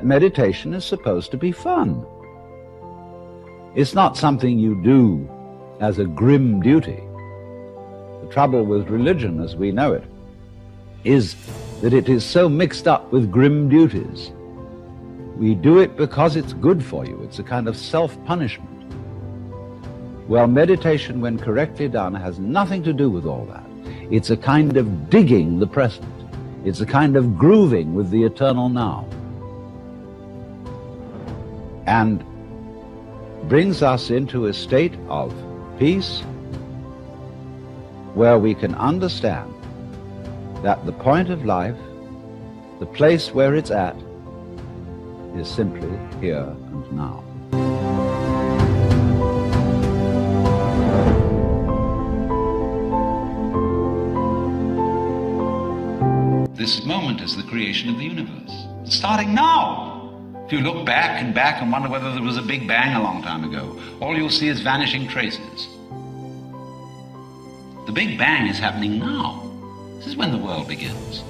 meditation is supposed to be fun. It's not something you do as a grim duty. The trouble with religion as we know it is that it is so mixed up with grim duties. We do it because it's good for you. It's a kind of self-punishment. Well, meditation, when correctly done, has nothing to do with all that. It's a kind of digging the present. It's a kind of grooving with the eternal now. And brings us into a state of peace where we can understand that the point of life, the place where it's at, is simply here and now. This moment is the creation of the universe. It's starting now. If you look back and wonder whether there was a big bang a long time ago, all you'll see is vanishing traces. The big bang is happening now. This is when the world begins.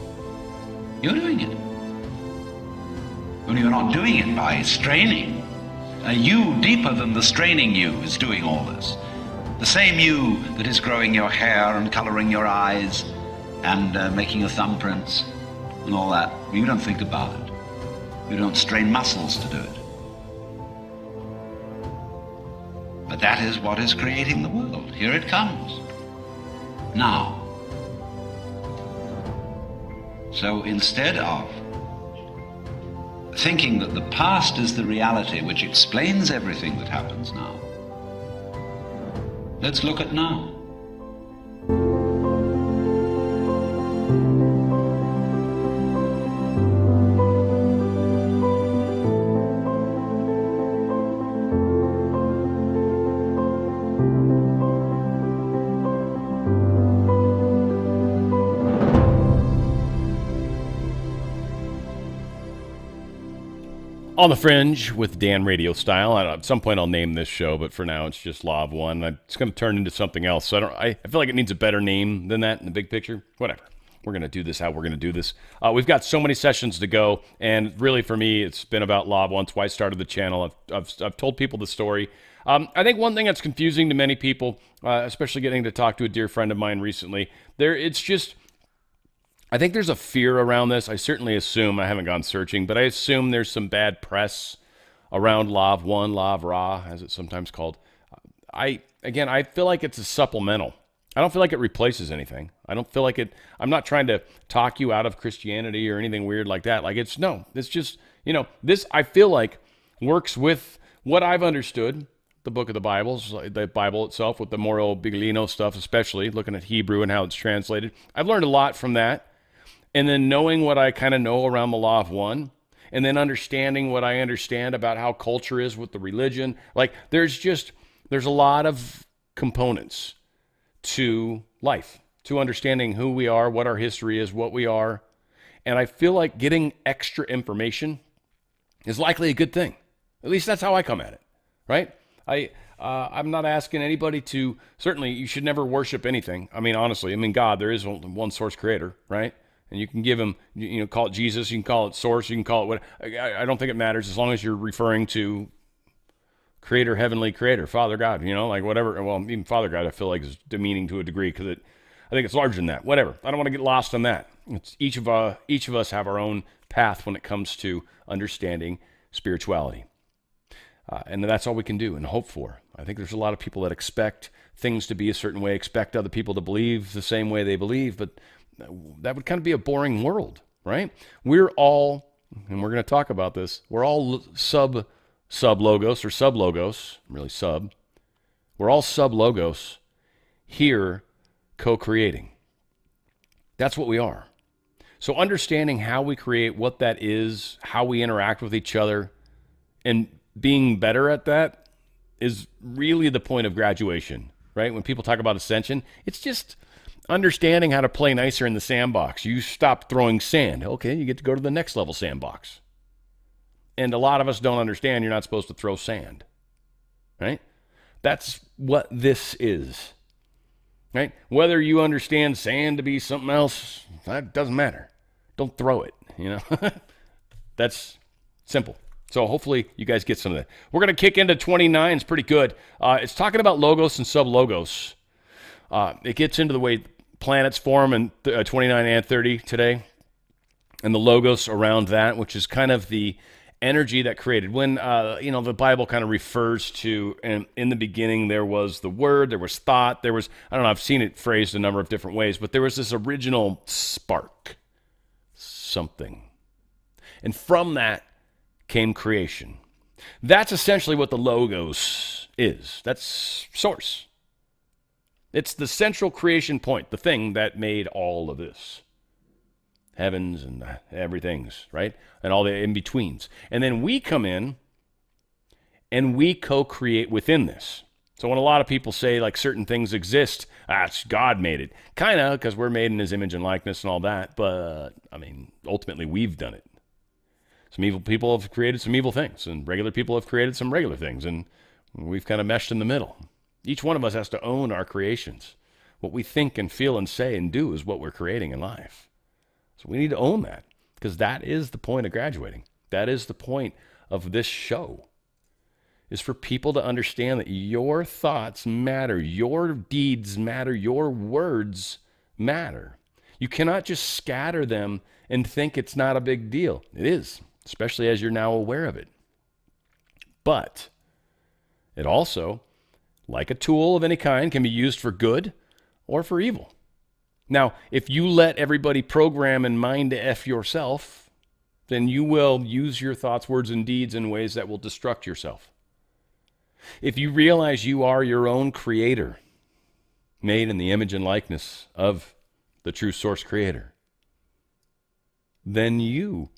You're doing it. Only you're not doing it by straining. A you deeper than the straining you is doing all this. The same you that is growing your hair and coloring your eyes and making your thumbprints and all that. You don't think about it. You don't strain muscles to do it. But that is what is creating the world. Here it comes. Now. So instead of thinking that the past is the reality which explains everything that happens now, let's look at now. On the Fringe with Dan RadioStyle. At some point I'll name this show, but for now it's just Law of One. It's going to turn into something else. So I feel like it needs a better name than that in the big picture. Whatever. We're going to do this how we're going to do this. We've got so many sessions to go, and really for me it's been about Law of One. It's why I started the channel. I've told people the story. I think one thing that's confusing to many people, especially getting to talk to a dear friend of mine recently, I think there's a fear around this. I certainly assume, I haven't gone searching, but I assume there's some bad press around Law of One, Law of Ra, as it's sometimes called. I feel like it's a supplemental. I don't feel like it replaces anything. I don't feel like it, I'm not trying to talk you out of Christianity or anything weird like that. It's just, this I feel like works with what I've understood, the book of the Bible itself, with the Moro Biglino stuff, especially looking at Hebrew and how it's translated. I've learned a lot from that. And then knowing what I kind of know around the Law of One, and then understanding what I understand about how culture is with the religion. There's a lot of components to life, to understanding who we are, what our history is, what we are. And I feel like getting extra information is likely a good thing. At least that's how I come at it, right? I'm not asking anybody to, certainly you should never worship anything. Honestly, God, there is only one source creator, right? And you can give him, call it Jesus, you can call it source, you can call it what. I don't think it matters as long as you're referring to creator, heavenly creator, Father God, whatever. Well, even Father God, I feel like is demeaning to a degree because I think it's larger than that. Whatever. I don't want to get lost on that. It's each of us have our own path when it comes to understanding spirituality. And that's all we can do and hope for. I think there's a lot of people that expect things to be a certain way, expect other people to believe the same way they believe, but that would kind of be a boring world, right? We're all, and we're going to talk about this, we're all sub-logos or sub-logos, really sub. We're all sub-logos here co-creating. That's what we are. So understanding how we create, what that is, how we interact with each other, and being better at that is really the point of graduation, right? When people talk about ascension, it's just understanding how to play nicer in the sandbox. You stop throwing sand. Okay, you get to go to the next level sandbox. And a lot of us don't understand you're not supposed to throw sand, right? That's what this is, right? Whether you understand sand to be something else, that doesn't matter. Don't throw it, That's Simple. So hopefully you guys get some of that. We're going to kick into 29. It's pretty good. It's talking about logos and sub-logos. It gets into the way planets form in 29 and 30 today, and the logos around that, which is kind of the energy that created. When, the Bible kind of refers to, in the beginning, there was the word, there was thought, there was, I don't know, I've seen it phrased a number of different ways, but there was this original spark, something. And from that came creation. That's essentially what the logos is. That's source. It's the central creation point, the thing that made all of this. Heavens and everything's, right? And all the in-betweens. And then we come in and we co-create within this. So when a lot of people say like certain things exist, it's God made it. Kind of, because we're made in his image and likeness and all that. But, ultimately we've done it. Some evil people have created some evil things, and regular people have created some regular things, and we've kind of meshed in the middle. Each one of us has to own our creations. What we think and feel and say and do is what we're creating in life. So we need to own that, because that is the point of graduating. That is the point of this show, is for people to understand that your thoughts matter, your deeds matter, your words matter. You cannot just scatter them and think it's not a big deal. It is, especially as you're now aware of it. But it also, like a tool of any kind, can be used for good or for evil. Now, if you let everybody program and mind to F yourself, then you will use your thoughts, words, and deeds in ways that will destruct yourself. If you realize you are your own creator, made in the image and likeness of the true source creator, then you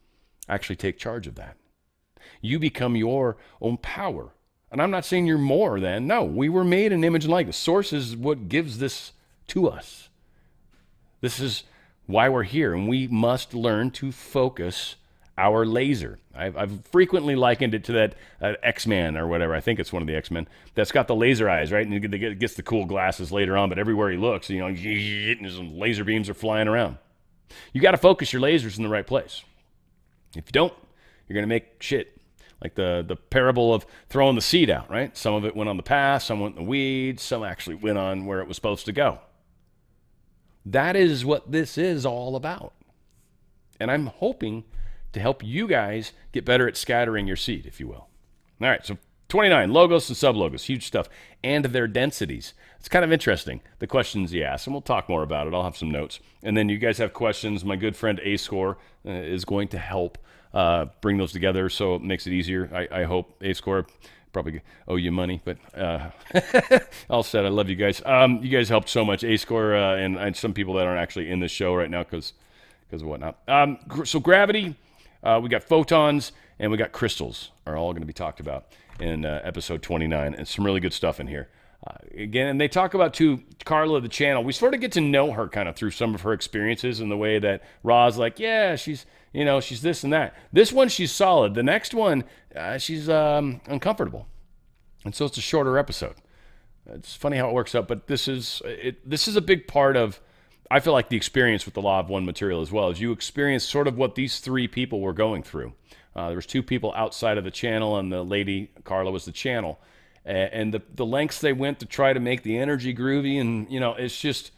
actually take charge of that. You become your own power. And I'm not saying you're more than. No, we were made in image and likeness. Source is what gives this to us. This is why we're here, and we must learn to focus our laser. I've frequently likened it to that X-Man or whatever. I think it's one of the X-Men that's got the laser eyes, right? And he gets the cool glasses later on, but everywhere he looks, laser beams are flying around. You got to focus your lasers in the right place. If you don't, you're going to make shit. Like the parable of throwing the seed out, right? Some of it went on the path, some went in the weeds, some actually went on where it was supposed to go. That is what this is all about. And I'm hoping to help you guys get better at scattering your seed, if you will. All right, so 29, logos and sublogos, huge stuff, and their densities. It's kind of interesting, the questions he asks, and we'll talk more about it. I'll have some notes. And then you guys have questions. My good friend A-Score is going to help bring those together, so it makes it easier. I hope. A-Score, probably owe you money, but all said, I love you guys. You guys helped so much, A-Score, and some people that aren't actually in this show right now because of whatnot. So gravity, we got photons, and we got crystals are all going to be talked about in episode 29, and some really good stuff in here. Again, and they talk about, too, Carla, the channel. We sort of get to know her kind of through some of her experiences and the way that Ra's like, yeah, she's this and that. This one, she's solid. The next one, she's uncomfortable. And so it's a shorter episode. It's funny how it works out, but this is a big part of, I feel like, the experience with the Law of One material as well, as you experience sort of what these three people were going through. There was two people outside of the channel, and the lady, Carla, was the channel. And the lengths they went to try to make the energy groovy, and, it's just,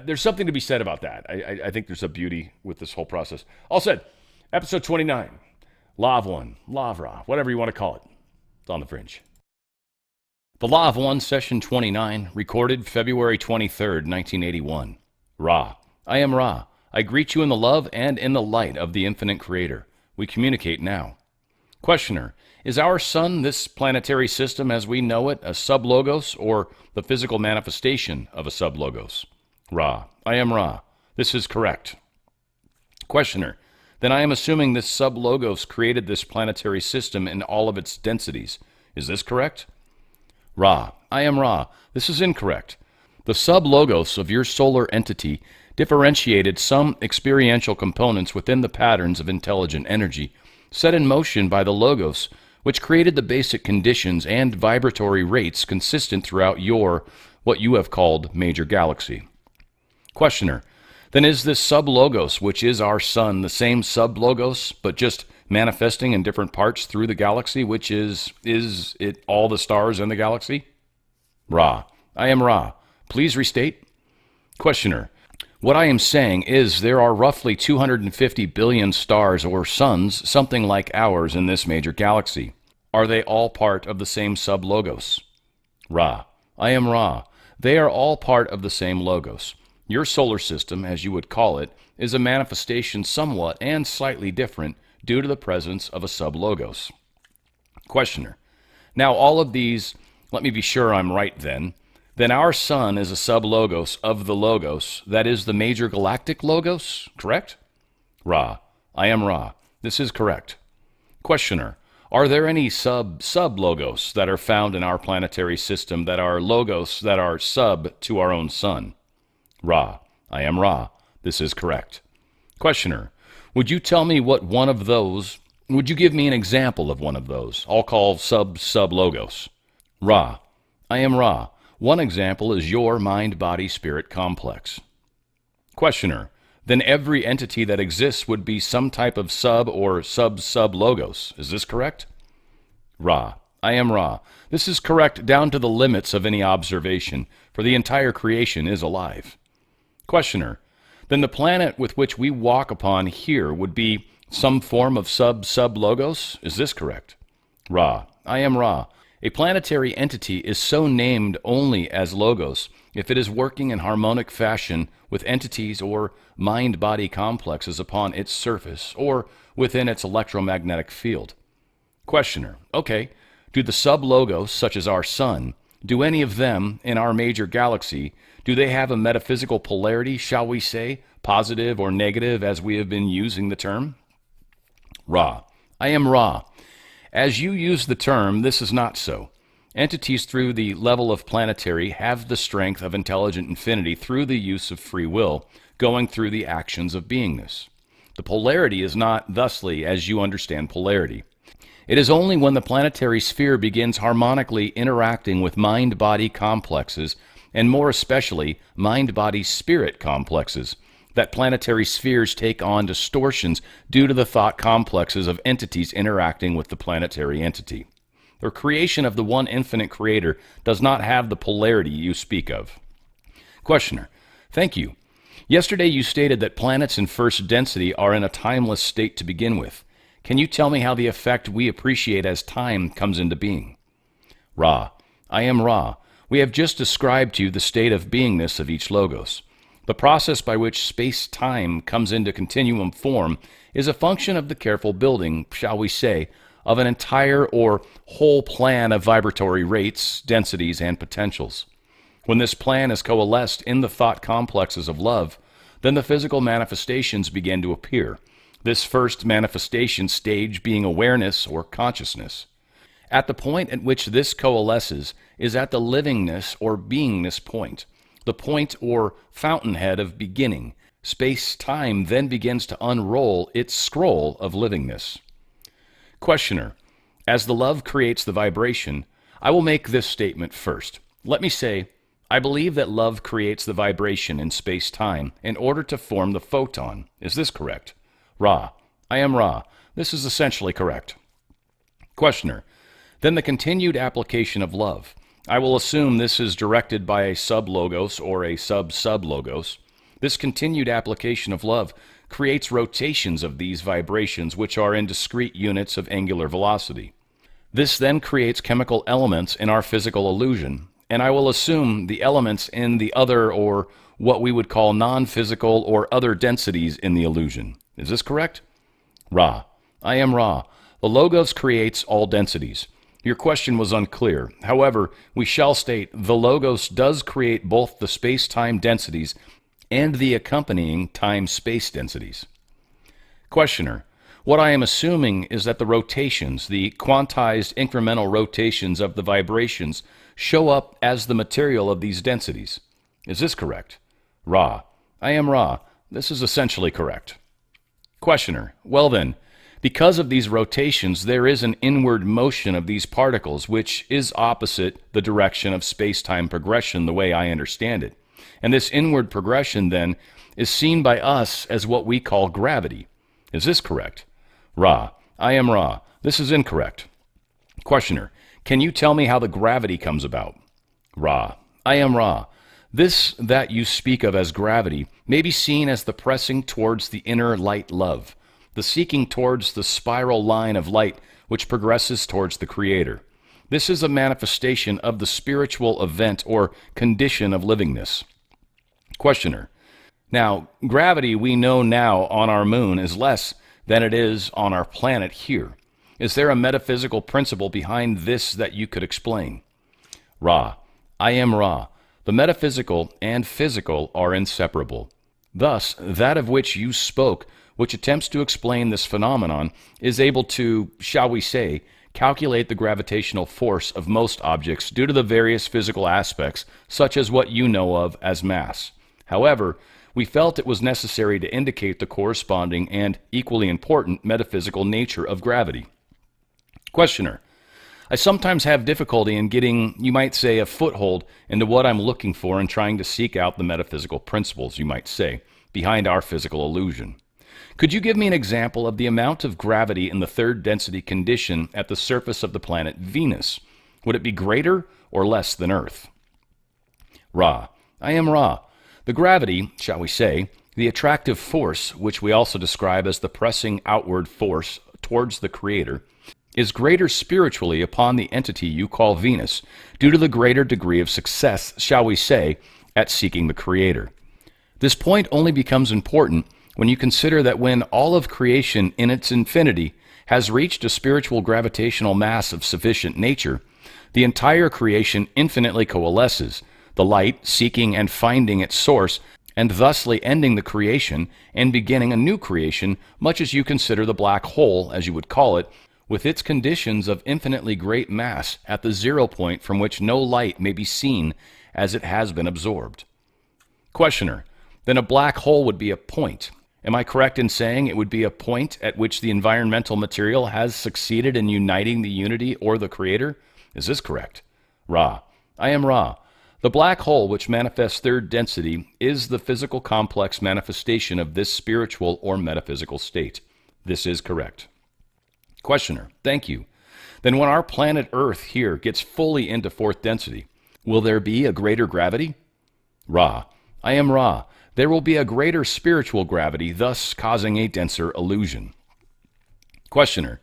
there's something to be said about that. I think there's a beauty with this whole process. All said, episode 29, Law of One, Law of Ra, whatever you want to call it. It's on the Fringe. The Law of One, session 29, recorded February 23rd, 1981. Ra, I am Ra. I greet you in the love and in the light of the infinite creator. We communicate now. Questioner, is our sun, this planetary system as we know it, a sublogos or the physical manifestation of a sublogos? Ra, I am Ra. This is correct. Questioner, then I am assuming this sublogos created this planetary system in all of its densities. Is this correct? Ra, I am Ra. This is incorrect. The sublogos of your solar entity differentiated some experiential components within the patterns of intelligent energy set in motion by the logos, which created the basic conditions and vibratory rates consistent throughout what you have called major galaxy. Questioner, then is this sublogos, which is our sun, the same sublogos, but just manifesting in different parts through the galaxy, which is it all the stars in the galaxy? Ra. I am Ra. Please restate. Questioner. What I am saying is there are roughly 250 billion stars or suns, something like ours in this major galaxy. Are they all part of the same sub-logos? Ra. I am Ra. They are all part of the same logos. Your solar system, as you would call it, is a manifestation somewhat and slightly different due to the presence of a sub-logos. Questioner. Now all of these, let me be sure I'm right then our sun is a sub-logos of the logos, that is the major galactic logos, correct? Ra. I am Ra. This is correct. Questioner. Are there any sub-logos that are found in our planetary system that are logos that are sub to our own sun? Ra. I am Ra. This is correct. Questioner. Would you tell me what one of those, would you give me an example of one of those? I'll call sub-logos. Ra. I am Ra. One example is your mind-body-spirit complex. Questioner. Then every entity that exists would be some type of sub or sub-logos. Is this correct? Ra. I am Ra. This is correct down to the limits of any observation, for the entire creation is alive. Questioner. Then the planet with which we walk upon here would be some form of sub-logos. Is this correct? Ra. I am Ra. A planetary entity is so named only as logos if it is working in harmonic fashion with entities or mind-body complexes upon its surface or within its electromagnetic field. Questioner. Okay, do the sub-logos, such as our sun, do any of them in our major galaxy, do they have a metaphysical polarity, shall we say, positive or negative as we have been using the term? Ra. I am Ra. As you use the term, this is not so. Entities through the level of planetary have the strength of intelligent infinity through the use of free will, going through the actions of beingness. The polarity is not thusly as you understand polarity. It is only when the planetary sphere begins harmonically interacting with mind-body complexes, and more especially mind-body-spirit complexes, that planetary spheres take on distortions due to the thought complexes of entities interacting with the planetary entity. The creation of the one infinite creator does not have the polarity you speak of. Questioner. Thank you. Yesterday you stated that planets in first density are in a timeless state to begin with. Can you tell me how the effect we appreciate as time comes into being? Ra. I am Ra. We have just described to you the state of beingness of each logos. The process by which space-time comes into continuum form is a function of the careful building, shall we say, of an entire or whole plan of vibratory rates, densities, and potentials. When this plan is coalesced in the thought complexes of love, then the physical manifestations begin to appear, this first manifestation stage being awareness or consciousness. At the point at which this coalesces is at the livingness or beingness point, the point or fountainhead of beginning. Space-time then begins to unroll its scroll of livingness. Questioner. As the love creates the vibration, I will make this statement first. Let me say, I believe that love creates the vibration in space-time in order to form the photon. Is this correct? Ra. I am Ra. This is essentially correct. Questioner. Then the continued application of love. I will assume this is directed by a sub-logos or a sub-logos. This continued application of love creates rotations of these vibrations which are in discrete units of angular velocity. This then creates chemical elements in our physical illusion, and I will assume the elements in the other or what we would call non-physical or other densities in the illusion. Is this correct? Ra. I am Ra. The logos creates all densities. Your question was unclear. However, we shall state the logos does create both the space-time densities and the accompanying time-space densities. Questioner. What I am assuming is that the rotations, the quantized incremental rotations of the vibrations, show up as the material of these densities. Is this correct? Ra. I am Ra. This is essentially correct. Questioner. Well then, because of these rotations, there is an inward motion of these particles, which is opposite the direction of space-time progression the way I understand it. And this inward progression, then, is seen by us as what we call gravity. Is this correct? Ra. I am Ra. This is incorrect. Questioner, can you tell me how the gravity comes about? Ra. I am Ra. This that you speak of as gravity may be seen as the pressing towards the inner light love, the seeking towards the spiral line of light which progresses towards the Creator. This is a manifestation of the spiritual event or condition of livingness. Questioner, now, gravity we know now on our moon is less than it is on our planet here. Is there a metaphysical principle behind this that you could explain? Ra. I am Ra. The metaphysical and physical are inseparable. Thus, that of which you spoke, which attempts to explain this phenomenon, is able to, shall we say, calculate the gravitational force of most objects due to the various physical aspects, such as what you know of as mass. However, we felt it was necessary to indicate the corresponding and equally important metaphysical nature of gravity. Questioner, I sometimes have difficulty in getting, you might say, a foothold into what I'm looking for and trying to seek out the metaphysical principles, you might say, behind our physical illusion. Could you give me an example of the amount of gravity in the third density condition at the surface of the planet Venus? Would it be greater or less than Earth? Ra. I am Ra. The gravity, shall we say, the attractive force, which we also describe as the pressing outward force towards the Creator, is greater spiritually upon the entity you call Venus, due to the greater degree of success, shall we say, at seeking the Creator. This point only becomes important when you consider that when all of creation in its infinity has reached a spiritual gravitational mass of sufficient nature, the entire creation infinitely coalesces, the light seeking and finding its source, and thusly ending the creation and beginning a new creation, much as you consider the black hole, as you would call it, with its conditions of infinitely great mass at the 0 point from which no light may be seen as it has been absorbed. Questioner, then a black hole would be a point. Am I correct in saying it would be a point at which the environmental material has succeeded in uniting the unity or the Creator? Is this correct? Ra. I am Ra. The black hole, which manifests third density, is the physical complex manifestation of this spiritual or metaphysical state. This is correct. Questioner, thank you. Then when our planet Earth here gets fully into fourth density, will there be a greater gravity? Ra. I am Ra. There will be a greater spiritual gravity, thus causing a denser illusion. Questioner,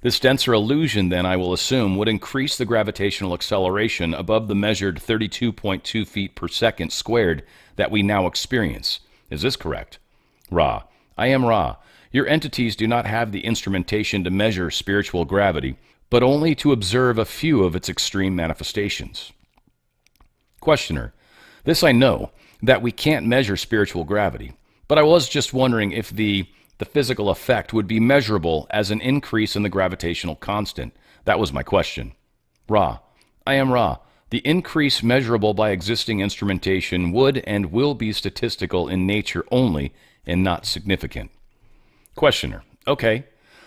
this denser illusion, then, I will assume, would increase the gravitational acceleration above the measured 32.2 feet per second squared that we now experience. Is this correct? Ra. I am Ra. Your entities do not have the instrumentation to measure spiritual gravity, but only to observe a few of its extreme manifestations. Questioner, this I know, that we can't measure spiritual gravity, but I was just wondering if the physical effect would be measurable as an increase in the gravitational constant. That was my question. Ra. I am Ra. The increase measurable by existing instrumentation would and will be statistical in nature only and not significant. Questioner. Okay.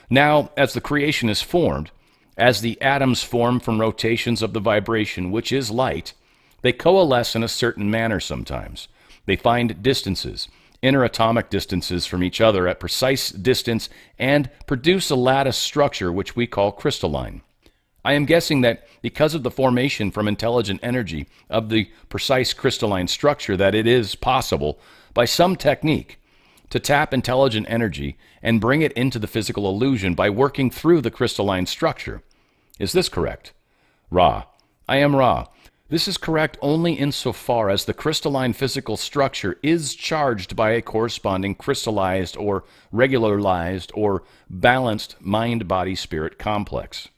Now, as the creation is formed, as the atoms form from rotations of the vibration, which is light, they coalesce in a certain manner sometimes. They find distances, interatomic distances from each other at precise distance, and produce a lattice structure which we call crystalline. I am guessing that because of the formation from intelligent energy of the precise crystalline structure that it is possible, by some technique, to tap intelligent energy and bring it into the physical illusion by working through the crystalline structure. Is this correct? Ra. I am Ra. This is correct only insofar as the crystalline physical structure is charged by a corresponding crystallized or regularized or balanced mind-body-spirit complex.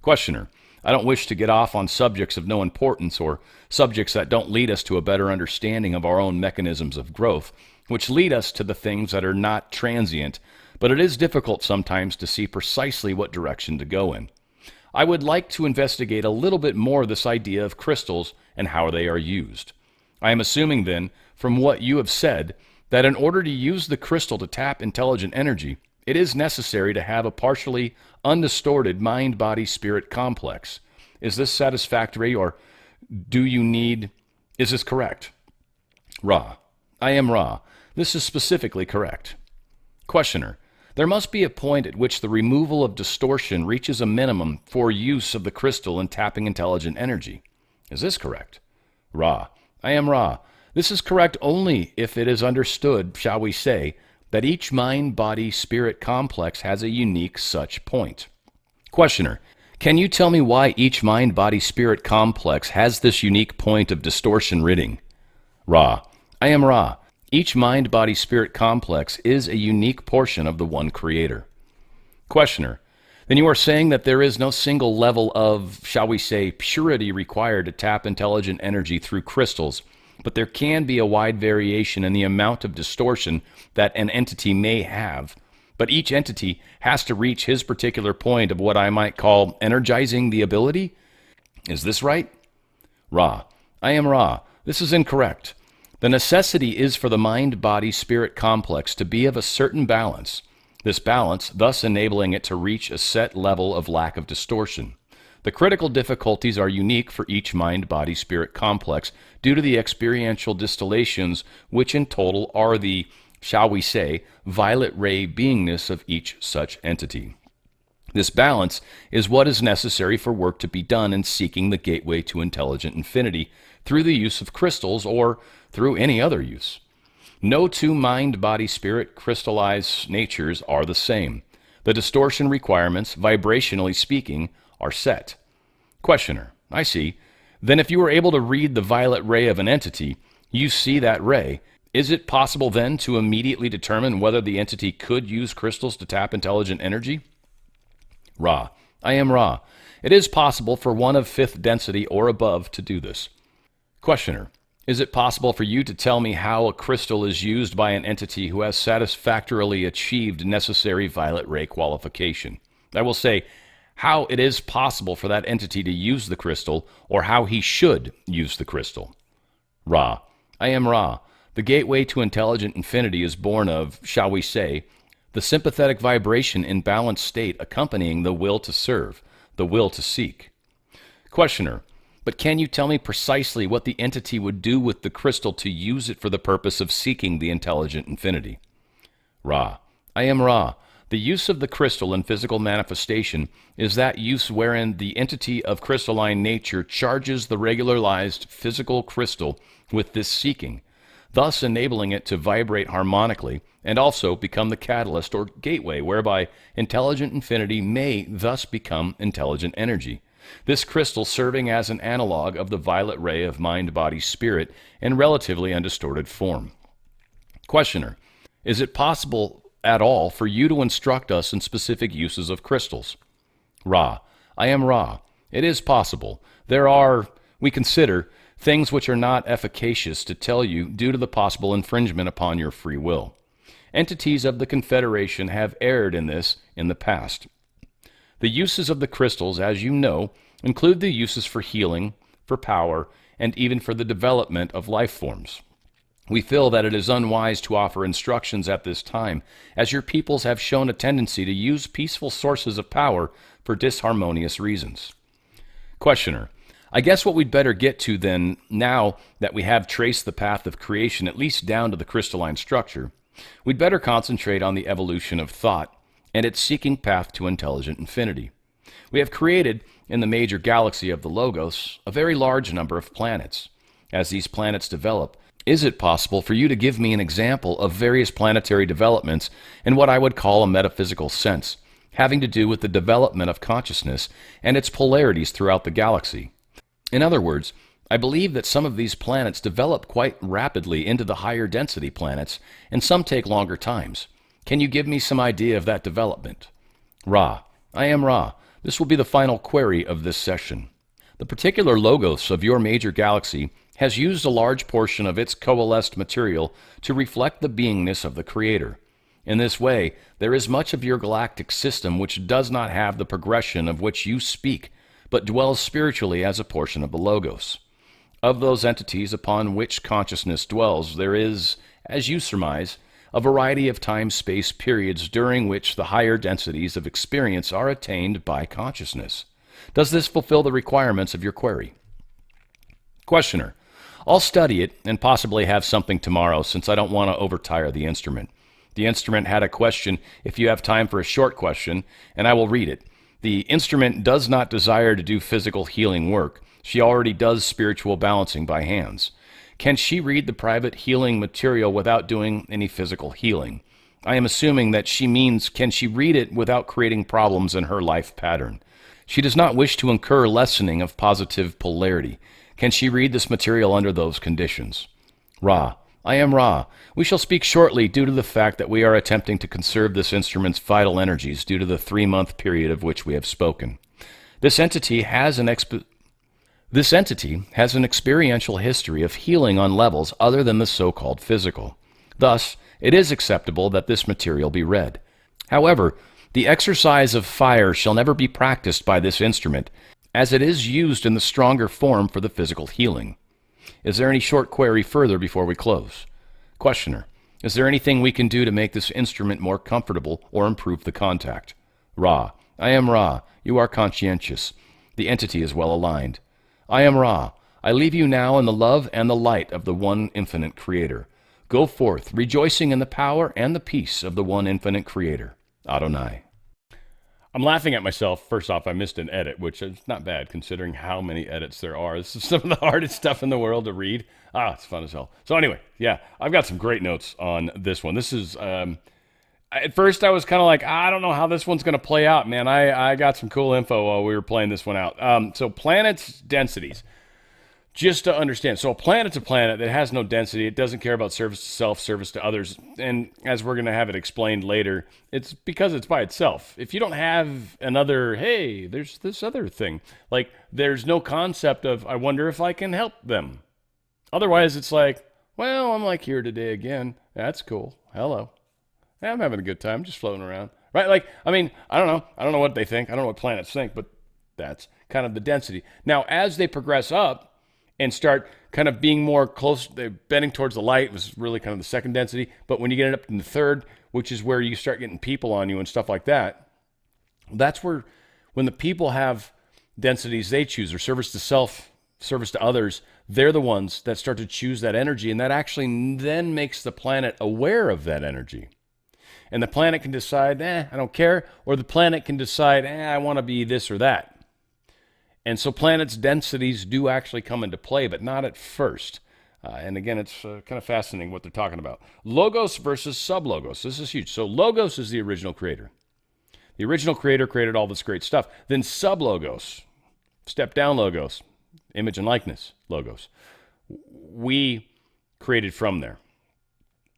Questioner, I don't wish to get off on subjects of no importance or subjects that don't lead us to a better understanding of our own mechanisms of growth, which lead us to the things that are not transient, but it is difficult sometimes to see precisely what direction to go in. I would like to investigate a little bit more this idea of crystals and how they are used. I am assuming then, from what you have said, that in order to use the crystal to tap intelligent energy, it is necessary to have a partially undistorted mind-body-spirit complex. Is this satisfactory, or is this correct? Ra. I am Ra. This is specifically correct. Questioner. There must be a point at which the removal of distortion reaches a minimum for use of the crystal in tapping intelligent energy. Is this correct? Ra. I am Ra. This is correct only if it is understood, shall we say, that each mind-body-spirit complex has a unique such point. Questioner. Can you tell me why each mind-body-spirit complex has this unique point of distortion ridding? Ra. I am Ra. Each mind-body-spirit complex is a unique portion of the one creator. Questioner. Then you are saying that there is no single level of, shall we say, purity required to tap intelligent energy through crystals, but there can be a wide variation in the amount of distortion that an entity may have, but each entity has to reach his particular point of what I might call energizing the ability? Is this right? Ra. I am Ra. This is incorrect. The necessity is for the mind-body-spirit complex to be of a certain balance, this balance thus enabling it to reach a set level of lack of distortion. The critical difficulties are unique for each mind-body-spirit complex due to the experiential distillations, which in total are the, shall we say, violet ray beingness of each such entity. This balance is what is necessary for work to be done in seeking the gateway to intelligent infinity through the use of crystals or through any other use. No two mind-body-spirit crystallized natures are the same. The distortion requirements, vibrationally speaking, are set. Questioner. I see. Then if you were able to read the violet ray of an entity, you see that ray. Is it possible then to immediately determine whether the entity could use crystals to tap intelligent energy? Ra. I am Ra. It is possible for one of fifth density or above to do this. Questioner. Is it possible for you to tell me how a crystal is used by an entity who has satisfactorily achieved necessary violet ray qualification? I will say, how it is possible for that entity to use the crystal, or how he should use the crystal. Ra. I am Ra. The gateway to intelligent infinity is born of, shall we say, the sympathetic vibration in balanced state accompanying the will to serve, the will to seek. Questioner. But can you tell me precisely what the entity would do with the crystal to use it for the purpose of seeking the intelligent infinity? Ra. I am Ra. The use of the crystal in physical manifestation is that use wherein the entity of crystalline nature charges the regularized physical crystal with this seeking, thus enabling it to vibrate harmonically and also become the catalyst or gateway whereby intelligent infinity may thus become intelligent energy. This crystal serving as an analog of the violet ray of mind-body-spirit in relatively undistorted form. Questioner. Is it possible at all for you to instruct us in specific uses of crystals? Ra. I am Ra. It is possible. There are, we consider, things which are not efficacious to tell you due to the possible infringement upon your free will. Entities of the Confederation have erred in this in the past. The uses of the crystals, as you know, include the uses for healing, for power, and even for the development of life forms. We feel that it is unwise to offer instructions at this time, as your peoples have shown a tendency to use peaceful sources of power for disharmonious reasons. Questioner. I guess what we'd better get to then, now that we have traced the path of creation at least down to the crystalline structure, we'd better concentrate on the evolution of thought and its seeking path to intelligent infinity. We have created, in the major galaxy of the Logos, a very large number of planets. As these planets develop, is it possible for you to give me an example of various planetary developments in what I would call a metaphysical sense, having to do with the development of consciousness and its polarities throughout the galaxy? In other words, I believe that some of these planets develop quite rapidly into the higher density planets, and some take longer times. Can you give me some idea of that development? Ra. I am Ra. This will be the final query of this session. The particular logos of your major galaxy has used a large portion of its coalesced material to reflect the beingness of the Creator. In this way, there is much of your galactic system which does not have the progression of which you speak, but dwells spiritually as a portion of the logos. Of those entities upon which consciousness dwells, there is, as you surmise, a variety of time-space periods during which the higher densities of experience are attained by consciousness. Does this fulfill the requirements of your query? Questioner. I'll study it and possibly have something tomorrow since I don't want to overtire the instrument. The instrument had a question, if you have time for a short question, and I will read it. The instrument does not desire to do physical healing work. She already does spiritual balancing by hands. Can she read the private healing material without doing any physical healing? I am assuming that she means, can she read it without creating problems in her life pattern? She does not wish to incur lessening of positive polarity. Can she read this material under those conditions? Ra. I am Ra. We shall speak shortly due to the fact that we are attempting to conserve this instrument's vital energies due to the 3-month period of which we have spoken. This entity has an experiential history of healing on levels other than the so-called physical. Thus, it is acceptable that this material be read. However, the exercise of fire shall never be practiced by this instrument, as it is used in the stronger form for the physical healing. Is there any short query further before we close? Questioner. Is there anything we can do to make this instrument more comfortable or improve the contact? Ra. I am Ra. You are conscientious. The entity is well aligned. I am Ra. I leave you now in the love and the light of the one infinite Creator. Go forth, rejoicing in the power and the peace of the one infinite Creator. Adonai. I'm laughing at myself. First off, I missed an edit, which is not bad considering how many edits there are. This is some of the hardest stuff in the world to read. It's fun as hell. So anyway, yeah, I've got some great notes on this one. This is, at first I was kind of like, I don't know how this one's going to play out, man. I got some cool info while we were playing this one out. So planets' densities. Just to understand, so a planet's a planet that has no density. It doesn't care about service to self, service to others. And as we're going to have it explained later, it's because it's by itself. If you don't have another, hey, there's this other thing. Like, there's no concept of, I wonder if I can help them. Otherwise, it's like, well, I'm like here today again. That's cool. Hello. I'm having a good time, just floating around. Right? Like, I mean, I don't know. I don't know what they think. I don't know what planets think, but that's kind of the density. Now, as they progress up, and start kind of being more close, they're bending towards the light was really kind of the second density. But when you get it up in the third, which is where you start getting people on you and stuff like that, that's where, when the people have densities they choose, or service to self, service to others, they're the ones that start to choose that energy. And that actually then makes the planet aware of that energy. And the planet can decide, I don't care. Or the planet can decide, I want to be this or that. And so planets' densities do actually come into play, but not at first. And again, it's kind of fascinating what they're talking about. Logos versus sublogos. This is huge. So logos is the original creator. The original creator created all this great stuff. Then sublogos, step down logos, image and likeness logos. We created from there.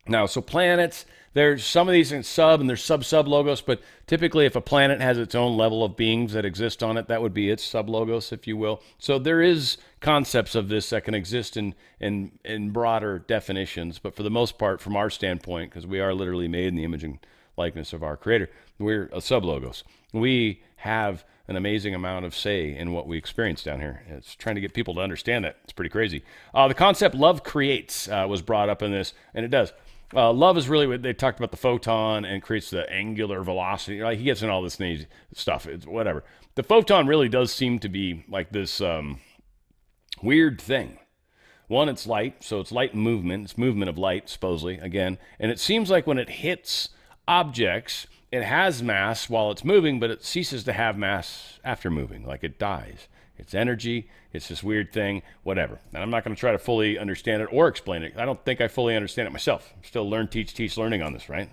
Now, so planets, there's some of these in sub and there's sub logos, but typically if a planet has its own level of beings that exist on it, that would be its sub logos, if you will. So there is concepts of this that can exist in broader definitions, but for the most part, from our standpoint, because we are literally made in the image and likeness of our creator, we're a sub logos. We have an amazing amount of say in what we experience down here. It's trying to get people to understand that. It's pretty crazy. The concept love creates was brought up in this, and it does. Love is really what they talked about, the photon, and creates the angular velocity. Like, he gets in all this stuff. It's whatever. The photon really does seem to be like this weird thing. One, it's light, so it's light and movement. It's movement of light, supposedly, again. And it seems like when it hits objects, it has mass while it's moving, but it ceases to have mass after moving, like it dies. It's energy. It's this weird thing, whatever. And I'm not going to try to fully understand it or explain it. I don't think I fully understand it myself. I'm still learn, teach, learning on this, right?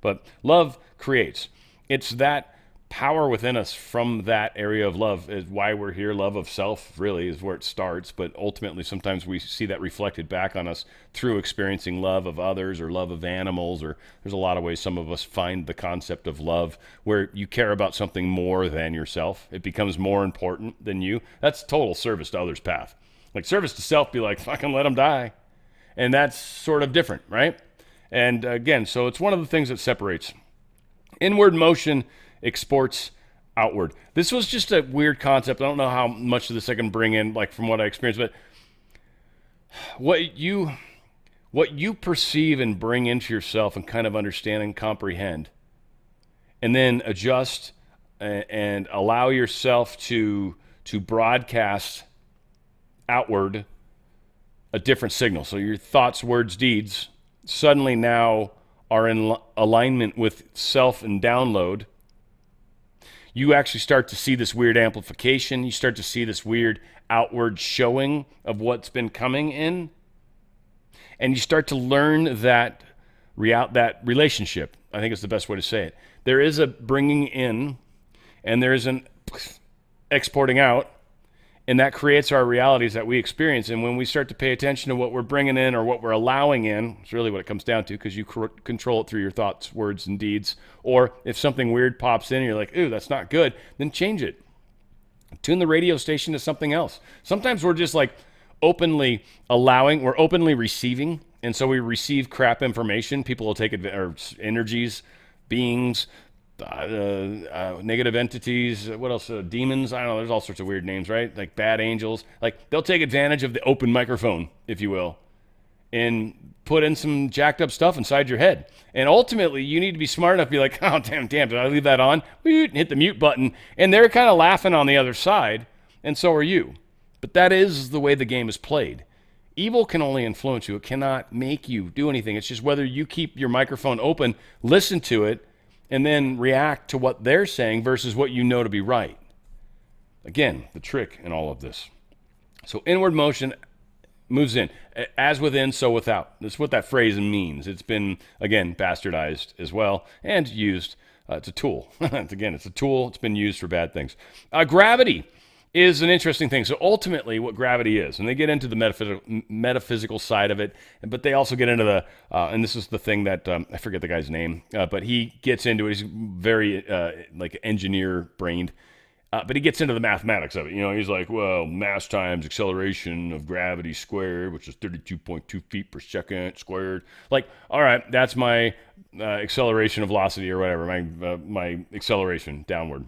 But love creates. It's that power within us from that area of love is why we're here. Love of self really is where it starts. But ultimately, sometimes we see that reflected back on us through experiencing love of others or love of animals. Or there's a lot of ways some of us find the concept of love where you care about something more than yourself. It becomes more important than you. That's total service to others path. Like service to self, be like, fucking let them die. And that's sort of different, right? And again, so it's one of the things that separates. Inward motion exports outward. This was just a weird concept. I don't know how much of this I can bring in, like from what I experienced, but what you perceive and bring into yourself and kind of understand and comprehend, and then adjust and allow yourself to broadcast outward a different signal. So your thoughts, words, deeds suddenly now are in alignment with self and download, you actually start to see this weird amplification. You start to see this weird outward showing of what's been coming in. And you start to learn that relationship. I think is the best way to say it. There is a bringing in and there is an exporting out. And that creates our realities that we experience. And when we start to pay attention to what we're bringing in or what we're allowing in, it's really what it comes down to, because you control it through your thoughts, words, and deeds. Or if something weird pops in and you're like, ooh, that's not good, then change it. Tune the radio station to something else. Sometimes we're just like openly allowing, we're openly receiving. And so we receive crap information. People will take it, or energies, beings, negative entities, what else? Demons. I don't know. There's all sorts of weird names, right? Like bad angels. Like they'll take advantage of the open microphone, if you will, and put in some jacked up stuff inside your head. And ultimately, you need to be smart enough to be like, oh, damn, did I leave that on? And hit the mute button. And they're kind of laughing on the other side, and so are you. But that is the way the game is played. Evil can only influence you. It cannot make you do anything. It's just whether you keep your microphone open, listen to it, and then react to what they're saying versus what you know to be right. Again, the trick in all of this. So inward motion moves in. As within, so without. That's what that phrase means. It's been, again, bastardized as well and used. It's a tool. Again, it's a tool. It's been used for bad things. Gravity is an interesting thing. So ultimately what gravity is, and they get into the metaphysical side of it, but they also get into the, and this is the thing that, I forget the guy's name, but he gets into it. He's very like engineer-brained, but he gets into the mathematics of it. You know, he's like, well, mass times acceleration of gravity squared, which is 32.2 feet per second squared. Like, all right, that's my acceleration of velocity or whatever, my acceleration downward.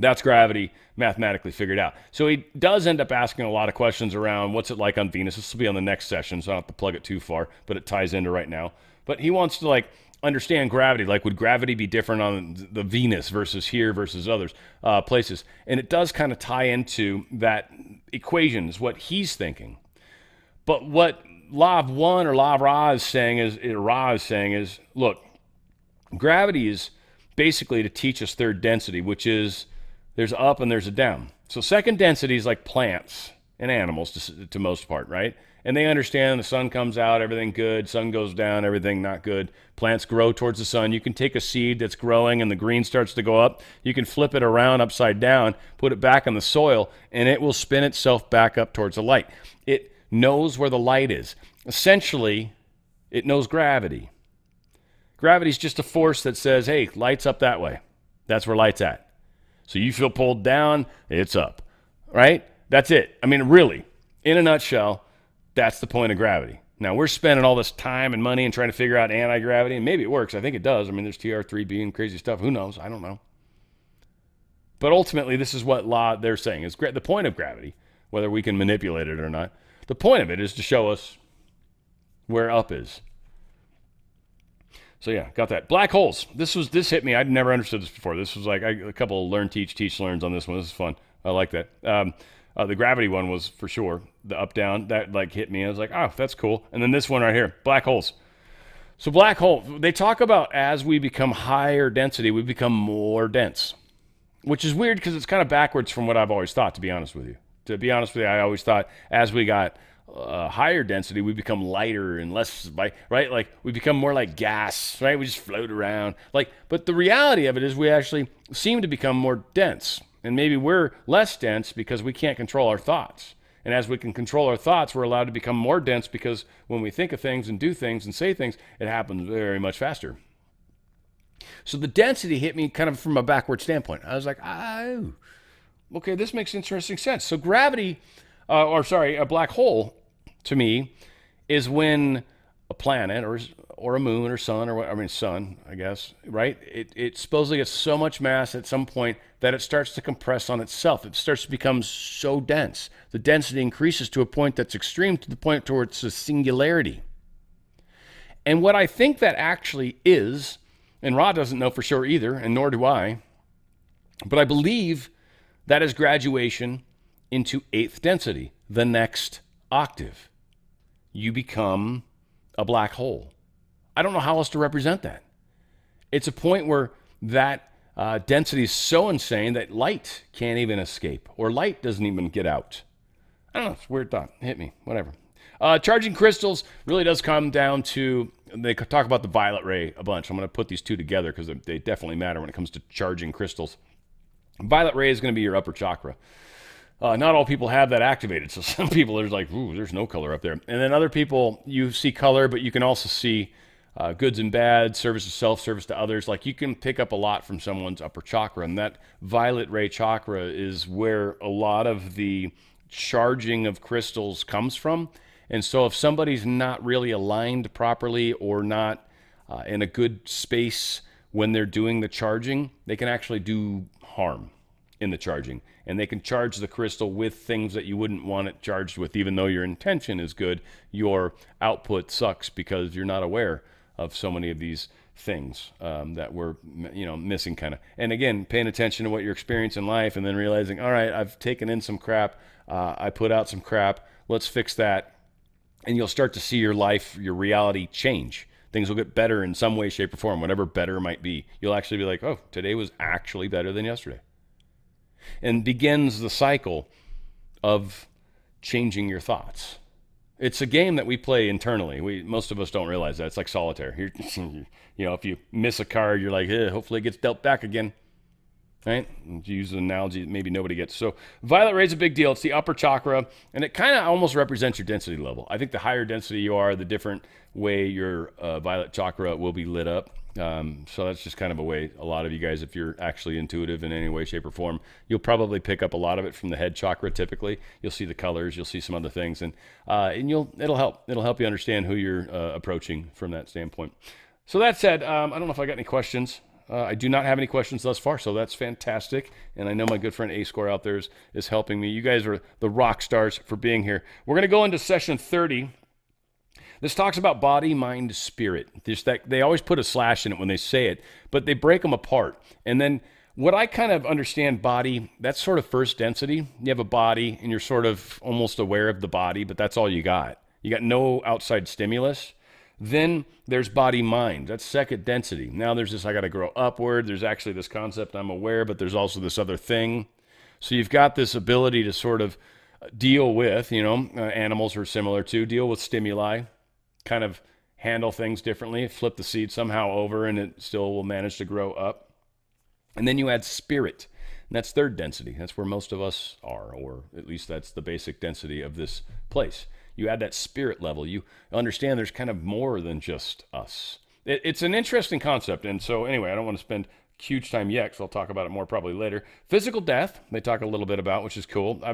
That's gravity mathematically figured out. So he does end up asking a lot of questions around what's it like on Venus. This will be on the next session, so I don't have to plug it too far, but it ties into right now. But he wants to like understand gravity. Like, would gravity be different on the Venus versus here versus others places? And it does kind of tie into that equation is what he's thinking. But what Law of One or Law of Ra is saying is, look, gravity is basically to teach us third density, which is there's a up and there's a down. So second density is like plants and animals to most part, right? And they understand the sun comes out, everything good. Sun goes down, everything not good. Plants grow towards the sun. You can take a seed that's growing and the green starts to go up. You can flip it around upside down, put it back in the soil, and it will spin itself back up towards the light. It knows where the light is. Essentially, it knows gravity. Gravity is just a force that says, hey, light's up that way. That's where light's at. So you feel pulled down, it's up, right? That's it. I mean, really, in a nutshell, that's the point of gravity. Now, we're spending all this time and money and trying to figure out anti-gravity, and maybe it works. I think it does. I mean, there's TR3B and crazy stuff. Who knows? I don't know. But ultimately, this is what law they're saying. Is the point of gravity, whether we can manipulate it or not, the point of it is to show us where up is. So yeah, got that. Black holes. This hit me. I'd never understood this before. This was like a couple of learn, teach, learns on this one. This is fun. I like that. The gravity one was for sure. The up, down, that like hit me. I was like, oh, that's cool. And then this one right here, black holes. So black hole, they talk about as we become higher density, we become more dense, which is weird because it's kind of backwards from what I've always thought, to be honest with you. To be honest with you, I always thought as we got higher density, we become lighter and less, right? Like we become more like gas, right? We just float around. But the reality of it is we actually seem to become more dense. And maybe we're less dense because we can't control our thoughts. And as we can control our thoughts, we're allowed to become more dense because when we think of things and do things and say things, it happens very much faster. So the density hit me kind of from a backward standpoint. I was like, oh, okay, this makes interesting sense. So gravity, a black hole, to me, is when a planet or a moon or sun sun, I guess, right? It supposedly gets so much mass at some point that it starts to compress on itself. It starts to become so dense. The density increases to a point that's extreme, to the point towards a singularity. And what I think that actually is, and Ra doesn't know for sure either, and nor do I, but I believe that is graduation into eighth density, the next octave. You become a black hole. I don't know how else to represent that. It's a point where that density is so insane that light can't even escape, or light doesn't even get out. I don't know. It's a weird thought. Hit me. Whatever. Charging crystals really does come down to, they talk about the violet ray a bunch. I'm going to put these two together because they definitely matter when it comes to charging crystals. Violet ray is going to be your upper chakra. Not all people have that activated. So some people are like, ooh, there's no color up there. And then other people, you see color, but you can also see goods and bad, service to self, service to others. Like you can pick up a lot from someone's upper chakra. And that violet ray chakra is where a lot of the charging of crystals comes from. And so if somebody's not really aligned properly or not in a good space when they're doing the charging, they can actually do harm in the charging. And they can charge the crystal with things that you wouldn't want it charged with. Even though your intention is good, your output sucks because you're not aware of so many of these things that we're missing kind of. And again, paying attention to what you're experiencing in life and then realizing, all right, I've taken in some crap. I put out some crap. Let's fix that. And you'll start to see your life, your reality change. Things will get better in some way, shape, or form, whatever better might be. You'll actually be like, oh, today was actually better than yesterday. And begins the cycle of changing your thoughts. It's a game that we play internally. Most of us don't realize that. It's like solitaire. If you miss a card, you're like, hopefully it gets dealt back again. Right? And to use an analogy that maybe nobody gets. So violet ray is a big deal. It's the upper chakra, and it kind of almost represents your density level. I think the higher density you are, the different way your violet chakra will be lit up. So that's just kind of a way, a lot of you guys, if you're actually intuitive in any way, shape, or form, you'll probably pick up a lot of it from the head chakra typically. You'll see the colors, you'll see some other things, and it'll help. It'll help you understand who you're approaching from that standpoint. So that said, I don't know if I got any questions. I do not have any questions thus far, so that's fantastic. And I know my good friend A-Score out there is helping me. You guys are the rock stars for being here. We're going to go into session 30. This talks about body, mind, spirit. They always put a slash in it when they say it, but they break them apart. And then what I kind of understand body, that's sort of first density. You have a body, and you're sort of almost aware of the body, but that's all you got. You got no outside stimulus. Then there's body mind. That's second density. Now there's this, I got to grow upward. There's actually this concept I'm aware, but there's also this other thing. So you've got this ability to sort of deal with, animals are similar to, deal with stimuli, kind of handle things differently, flip the seed somehow over, and it still will manage to grow up. And then you add spirit. And that's third density. That's where most of us are, or at least that's the basic density of this place. You add that spirit level. You understand there's kind of more than just us. It's an interesting concept. And so anyway, I don't want to spend huge time yet, because I'll talk about it more probably later. Physical death, they talk a little bit about, which is cool. I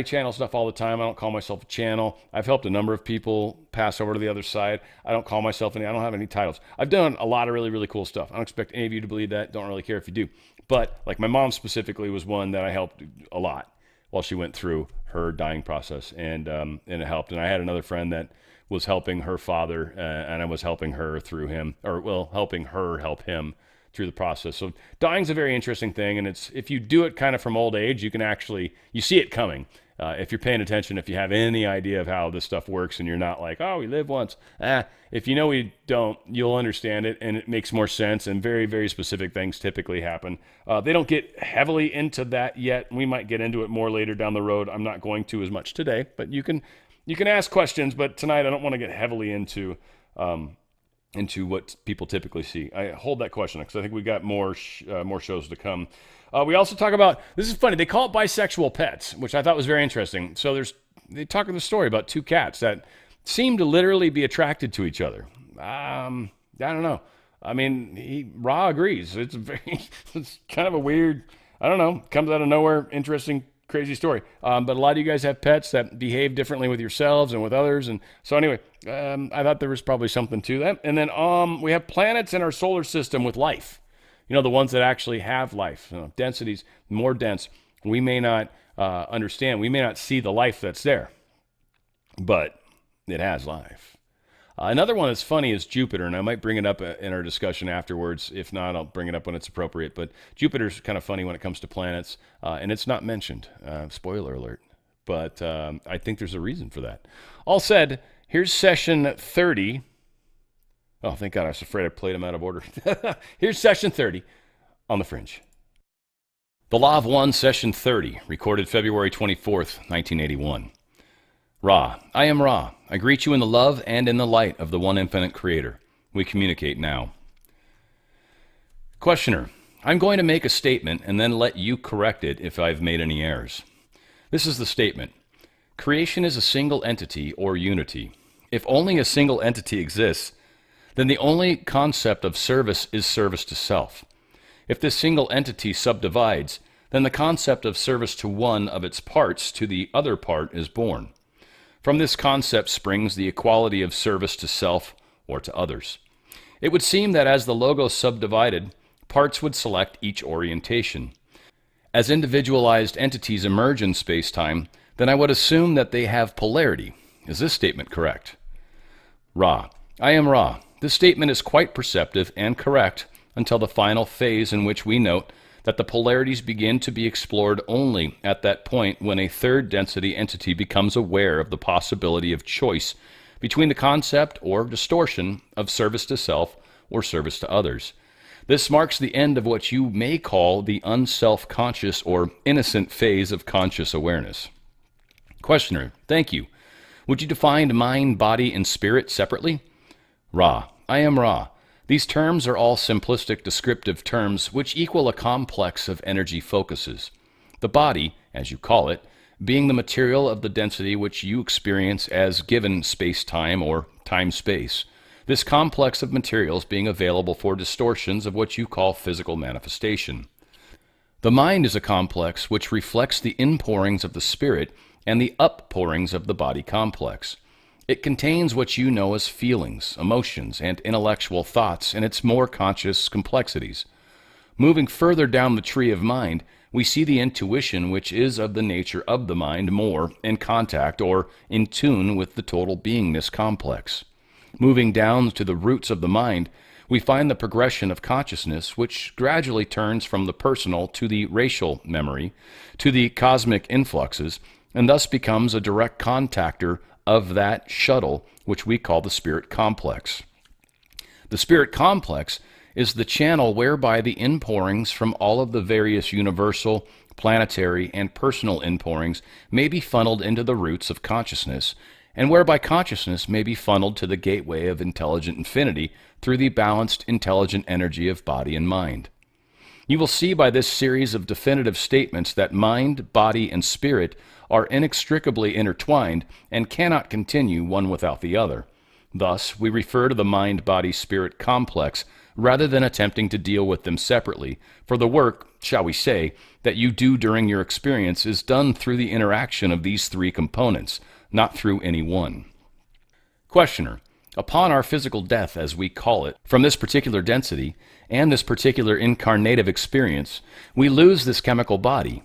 channel stuff all the time. I don't call myself a channel. I've helped a number of people pass over to the other side. I don't call myself any, I don't have any titles. I've done a lot of really, really cool stuff. I don't expect any of you to believe that. Don't really care if you do. But like my mom specifically was one that I helped a lot while she went through her dying process, and it helped. And I had another friend that was helping her father, and I was helping her through him, helping her help him through the process. So dying's a very interesting thing, and it's, if you do it kind of from old age, you see it coming. If you're paying attention, if you have any idea of how this stuff works, and you're not like, oh, we live once. If you know we don't, you'll understand it, and it makes more sense, and very, very specific things typically happen. They don't get heavily into that yet. We might get into it more later down the road. I'm not going to as much today, but you can ask questions, but tonight I don't want to get heavily into what people typically see. I hold that question because I think we got more shows to come. We also talk about, this is funny, they call it bisexual pets, which I thought was very interesting. So they talk in the story about two cats that seem to literally be attracted to each other. I don't know. I mean, Ra agrees. It's kind of a weird, I don't know, comes out of nowhere, interesting, crazy story. But a lot of you guys have pets that behave differently with yourselves and with others. And so anyway, I thought there was probably something to that. And then we have planets in our solar system with life. The ones that actually have life, densities more dense. We may not understand. We may not see the life that's there, but it has life. Another one that's funny is Jupiter, and I might bring it up in our discussion afterwards. If not, I'll bring it up when it's appropriate. But Jupiter's kind of funny when it comes to planets, and it's not mentioned. Spoiler alert. But I think there's a reason for that. All said, here's session 30. Oh, thank God, I was afraid I played them out of order. Here's session 30 on the Fringe. The Law of One, session 30, recorded February 24th, 1981. Ra, I am Ra. I greet you in the love and in the light of the one infinite creator. We communicate now. Questioner, I'm going to make a statement and then let you correct it if I've made any errors. This is the statement. Creation is a single entity or unity. If only a single entity exists, then the only concept of service is service to self. If this single entity subdivides, then the concept of service to one of its parts to the other part is born. From this concept springs the equality of service to self or to others. It would seem that as the logos subdivided, parts would select each orientation. As individualized entities emerge in space-time, then I would assume that they have polarity. Is this statement correct? Ra, I am Ra. This statement is quite perceptive and correct until the final phase in which we note that the polarities begin to be explored only at that point when a third density entity becomes aware of the possibility of choice between the concept or distortion of service to self or service to others. This marks the end of what you may call the unself-conscious or innocent phase of conscious awareness. Questioner, thank you. Would you define mind, body, and spirit separately? Ra, I am Ra. These terms are all simplistic descriptive terms which equal a complex of energy focuses. The body, as you call it, being the material of the density which you experience as given space-time or time-space. This complex of materials being available for distortions of what you call physical manifestation. The mind is a complex which reflects the inpourings of the spirit and the uppourings of the body complex. It contains what you know as feelings, emotions, and intellectual thoughts in its more conscious complexities. Moving further down the tree of mind, we see the intuition which is of the nature of the mind more in contact or in tune with the total beingness complex. Moving down to the roots of the mind, we find the progression of consciousness which gradually turns from the personal to the racial memory, to the cosmic influxes, and thus becomes a direct contactor of that shuttle which we call the spirit complex. The spirit complex is the channel whereby the inpourings from all of the various universal, planetary, and personal inpourings may be funneled into the roots of consciousness, and whereby consciousness may be funneled to the gateway of intelligent infinity through the balanced intelligent energy of body and mind. You will see by this series of definitive statements that mind, body, and spirit are inextricably intertwined and cannot continue one without the other. Thus, we refer to the mind-body-spirit complex rather than attempting to deal with them separately, for the work, shall we say, that you do during your experience is done through the interaction of these three components, not through any one. Questioner, upon our physical death, as we call it, from this particular density and this particular incarnative experience, we lose this chemical body.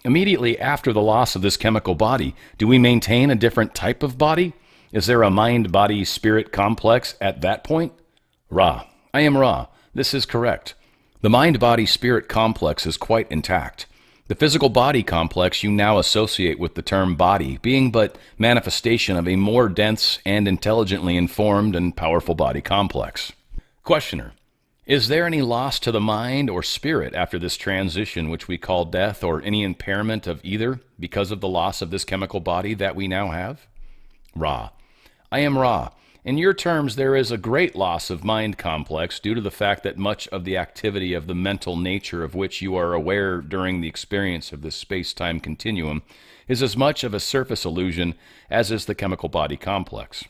Immediately after the loss of this chemical body, do we maintain a different type of body? Is there a mind-body-spirit complex at that point? Ra, I am Ra. This is correct. The mind-body-spirit complex is quite intact. The physical body complex you now associate with the term body being but manifestation of a more dense and intelligently informed and powerful body complex. Questioner, is there any loss to the mind or spirit after this transition which we call death, or any impairment of either because of the loss of this chemical body that we now have? Ra, I am Ra. In your terms, there is a great loss of mind complex due to the fact that much of the activity of the mental nature of which you are aware during the experience of this space-time continuum is as much of a surface illusion as is the chemical body complex.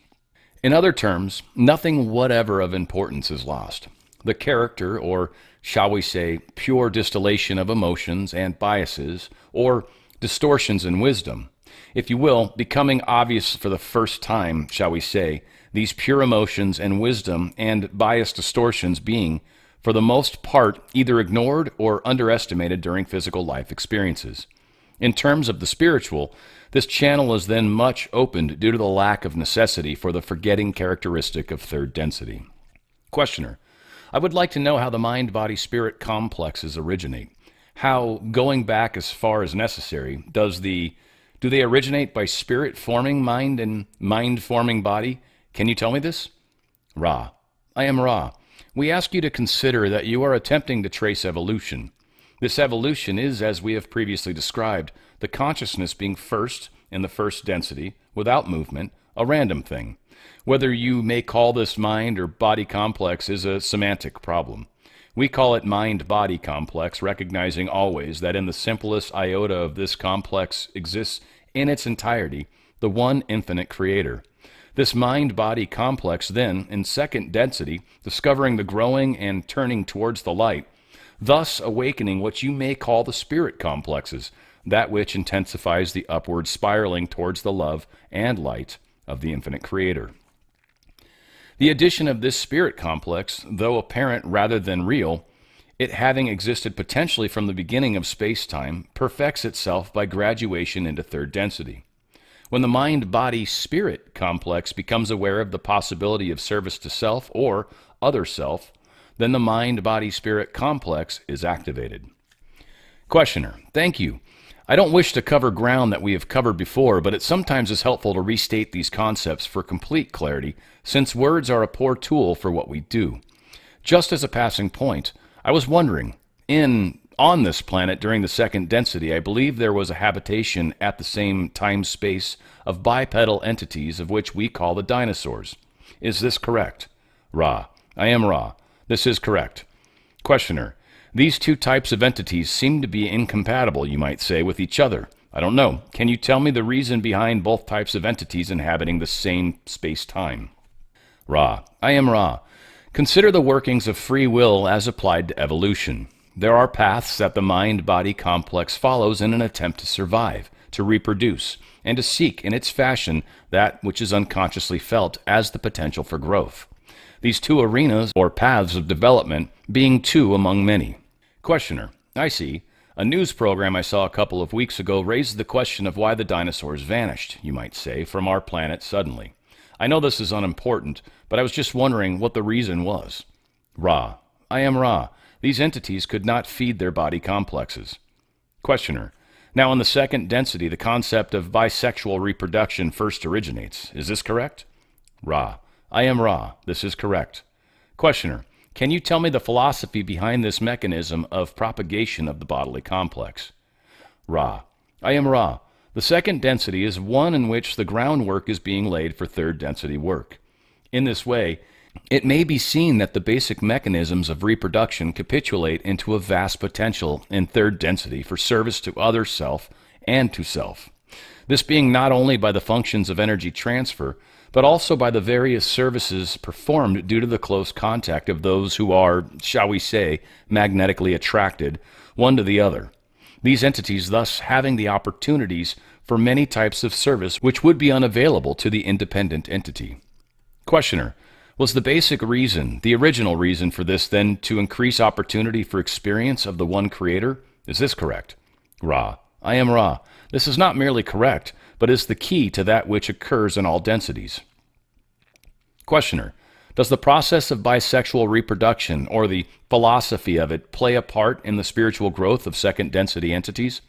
In other terms, nothing whatever of importance is lost. The character, or shall we say, pure distillation of emotions and biases, or distortions in wisdom, if you will, becoming obvious for the first time, shall we say, these pure emotions and wisdom and bias distortions being, for the most part, either ignored or underestimated during physical life experiences. In terms of the spiritual, this channel is then much opened due to the lack of necessity for the forgetting characteristic of third density. Questioner, I would like to know how the mind-body-spirit complexes originate. How, going back as far as necessary, do they originate by spirit forming mind and mind forming body? Can you tell me this? Ra, I am Ra. We ask you to consider that you are attempting to trace evolution. This evolution is, as we have previously described, the consciousness being first in the first density, without movement, a random thing. Whether you may call this mind or body complex is a semantic problem. We call it mind-body complex, recognizing always that in the simplest iota of this complex exists in its entirety the one infinite creator. This mind-body complex then, in second density, discovering the growing and turning towards the light, thus awakening what you may call the spirit complexes, that which intensifies the upward spiraling towards the love and light of the infinite creator. The addition of this spirit complex, though apparent rather than real, it having existed potentially from the beginning of space-time, perfects itself by graduation into third density. When the mind-body-spirit complex becomes aware of the possibility of service to self or other self, then the mind-body-spirit complex is activated. Questioner: thank you. I don't wish to cover ground that we have covered before, but it sometimes is helpful to restate these concepts for complete clarity, since words are a poor tool for what we do. Just as a passing point, I was wondering, on this planet during the second density, I believe there was a habitation at the same time-space of bipedal entities of which we call the dinosaurs. Is this correct? Ra: I am Ra. This is correct. Questioner: these two types of entities seem to be incompatible, you might say, with each other. I don't know. Can you tell me the reason behind both types of entities inhabiting the same space-time? Ra: I am Ra. Consider the workings of free will as applied to evolution. There are paths that the mind-body complex follows in an attempt to survive, to reproduce, and to seek in its fashion that which is unconsciously felt as the potential for growth. These two arenas, or paths of development, being two among many. Questioner: I see. A news program I saw a couple of weeks ago raised the question of why the dinosaurs vanished, you might say, from our planet suddenly. I know this is unimportant, but I was just wondering what the reason was. Ra: I am Ra. These entities could not feed their body complexes. Questioner: now in the second density, the concept of bisexual reproduction first originates. Is this correct? Ra: I am Ra. This is correct. Questioner: can you tell me the philosophy behind this mechanism of propagation of the bodily complex? Ra: I am Ra. The second density is one in which the groundwork is being laid for third density work. In this way, it may be seen that the basic mechanisms of reproduction capitulate into a vast potential in third density for service to other self and to self. This being not only by the functions of energy transfer, but also by the various services performed due to the close contact of those who are, shall we say, magnetically attracted one to the other. These entities thus having the opportunities for many types of service which would be unavailable to the independent entity. Questioner: was the basic reason, the original reason for this then to increase opportunity for experience of the one creator? Is this correct? Ra: I am Ra. This is not merely correct, but is the key to that which occurs in all densities. Questioner: does the process of bisexual reproduction, or the philosophy of it, play a part in the spiritual growth of second density entities?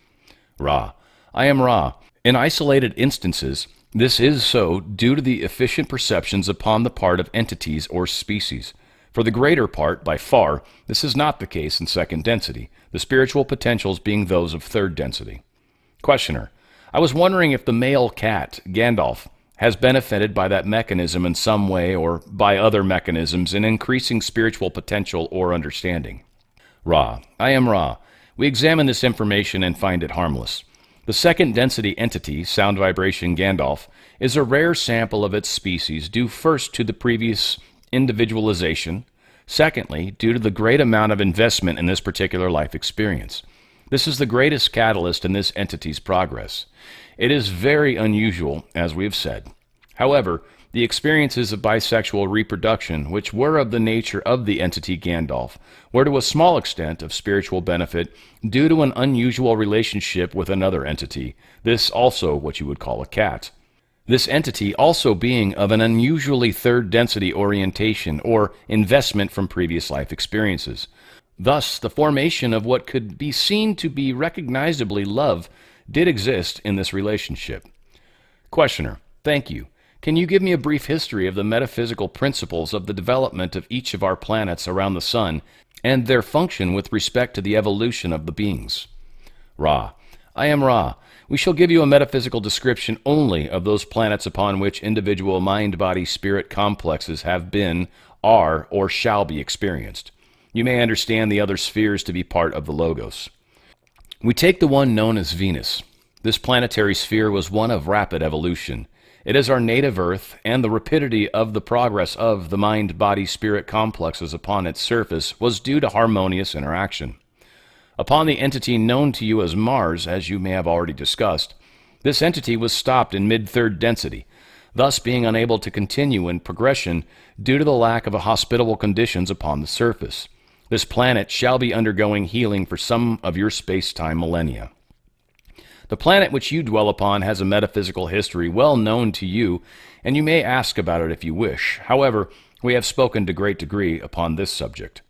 Ra: I am Ra. In isolated instances, this is so due to the efficient perceptions upon the part of entities or species. For the greater part, by far, this is not the case in second density, the spiritual potentials being those of third density. Questioner: I was wondering if the male cat, Gandalf, has benefited by that mechanism in some way or by other mechanisms in increasing spiritual potential or understanding. Ra: I am Ra. We examine this information and find it harmless. The second density entity, sound vibration Gandalf, is a rare sample of its species due first to the previous individualization, secondly, due to the great amount of investment in this particular life experience. This is the greatest catalyst in this entity's progress. It is very unusual, as we have said. However, the experiences of bisexual reproduction, which were of the nature of the entity Gandalf, were to a small extent of spiritual benefit due to an unusual relationship with another entity, this also what you would call a cat. This entity also being of an unusually third density orientation or investment from previous life experiences. Thus, the formation of what could be seen to be recognizably love did exist in this relationship. Questioner: thank you. Can you give me a brief history of the metaphysical principles of the development of each of our planets around the sun and their function with respect to the evolution of the beings? Ra. I am Ra. We shall give you a metaphysical description only of those planets upon which individual mind-body-spirit complexes have been, are, or shall be experienced. You may understand the other spheres to be part of the Logos. We take the one known as Venus. This planetary sphere was one of rapid evolution. It is our native Earth, and the rapidity of the progress of the mind-body-spirit complexes upon its surface was due to harmonious interaction. Upon the entity known to you as Mars, as you may have already discussed, this entity was stopped in mid-third density, thus being unable to continue in progression due to the lack of hospitable conditions upon the surface. This planet shall be undergoing healing for some of your space-time millennia. The planet which you dwell upon has a metaphysical history well known to you, and you may ask about it if you wish. However, we have spoken to great degree upon this subject.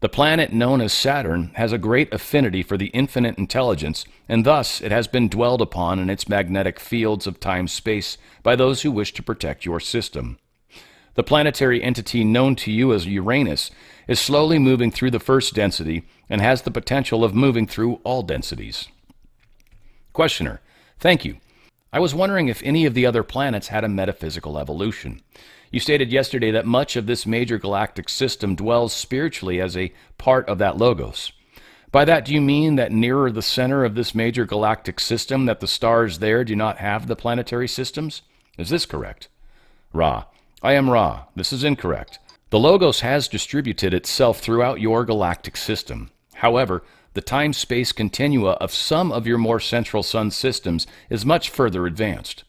The planet known as Saturn has a great affinity for the infinite intelligence, and thus it has been dwelled upon in its magnetic fields of time-space by those who wish to protect your system. The planetary entity known to you as Uranus is slowly moving through the first density and has the potential of moving through all densities. Questioner. Thank you. I was wondering if any of the other planets had a metaphysical evolution. You stated yesterday that much of this major galactic system dwells spiritually as a part of that Logos. By that, do you mean that nearer the center of this major galactic system that the stars there do not have the planetary systems? Is this correct? Ra. I am Ra. This is incorrect. The Logos has distributed itself throughout your galactic system. However, the time-space continua of some of your more central sun systems is much further advanced.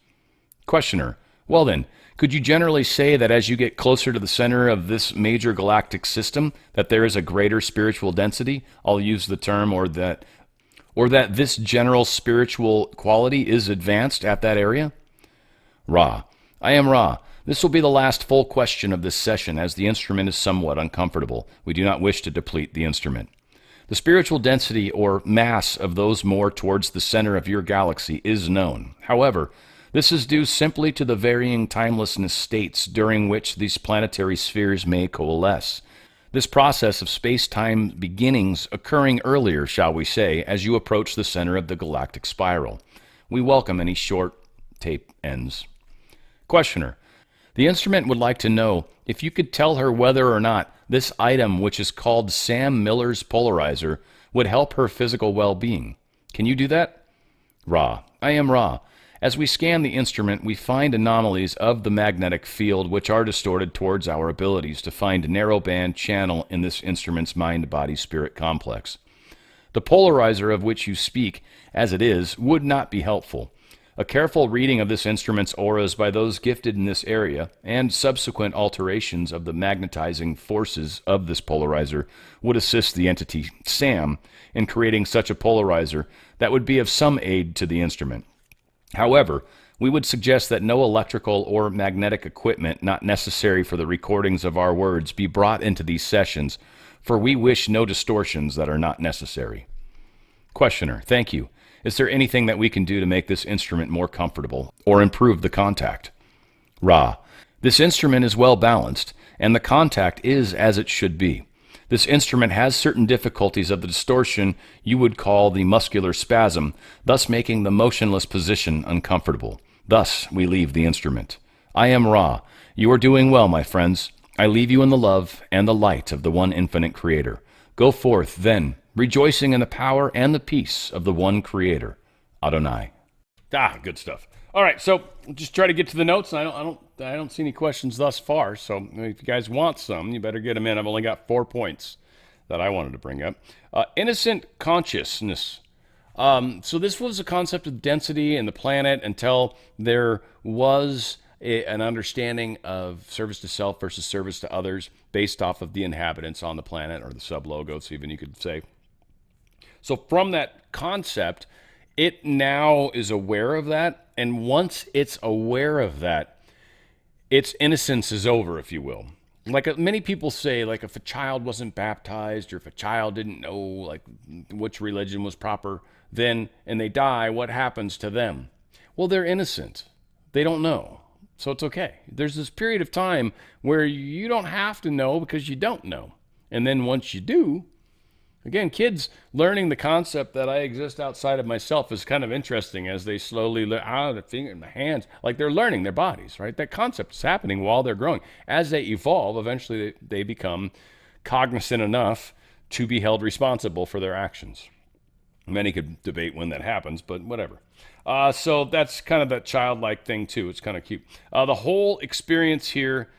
Questioner. Well then, could you generally say that as you get closer to the center of this major galactic system, that there is a greater spiritual density? I'll use the term, or that this general spiritual quality is advanced at that area? Ra. I am Ra. This will be the last full question of this session, as the instrument is somewhat uncomfortable. We do not wish to deplete the instrument. The spiritual density or mass of those more towards the center of your galaxy is known. However, this is due simply to the varying timelessness states during which these planetary spheres may coalesce. This process of space-time beginnings occurring earlier, shall we say, as you approach the center of the galactic spiral. We welcome any short tape ends. Questioner. The instrument would like to know if you could tell her whether or not this item, which is called Sam Miller's polarizer, would help her physical well-being. Can you do that? Ra. I am Ra. As we scan the instrument, we find anomalies of the magnetic field which are distorted towards our abilities to find a narrowband channel in this instrument's mind-body-spirit complex. The polarizer of which you speak, as it is, would not be helpful. A careful reading of this instrument's auras by those gifted in this area, and subsequent alterations of the magnetizing forces of this polarizer, would assist the entity Sam in creating such a polarizer that would be of some aid to the instrument. However, we would suggest that no electrical or magnetic equipment not necessary for the recordings of our words be brought into these sessions, for we wish no distortions that are not necessary. Questioner. Thank you. Is there anything that we can do to make this instrument more comfortable or improve the contact? Ra. This instrument is well balanced, and the contact is as it should be. This instrument has certain difficulties of the distortion you would call the muscular spasm, thus making the motionless position uncomfortable. Thus, we leave the instrument. I am Ra. You are doing well, my friends. I leave you in the love and the light of the one infinite Creator. Go forth, then, rejoicing in the power and the peace of the one Creator. Adonai. Good stuff. All right, so just try to get to the notes. I don't see any questions thus far. So if you guys want some, you better get them in. I've only got 4 points that I wanted to bring up. Innocent consciousness. So this was a concept of density in the planet until there was an understanding of service to self versus service to others based off of the inhabitants on the planet, or the sub-logos even, you could say. So from that concept, it now is aware of that, and once it's aware of that, its innocence is over, if you will. Like many people say, like if a child wasn't baptized, or if a child didn't know like which religion was proper, then and they die, what happens to them? Well, they're innocent. They don't know. So it's okay. There's this period of time where you don't have to know because you don't know. And then once you do, again, kids learning the concept that I exist outside of myself is kind of interesting as they slowly learn, the finger and the hands, like they're learning their bodies, right? That concept is happening while they're growing. As they evolve, eventually they become cognizant enough to be held responsible for their actions. Many could debate when that happens, but whatever. So that's kind of that childlike thing too. It's kind of cute. The whole experience here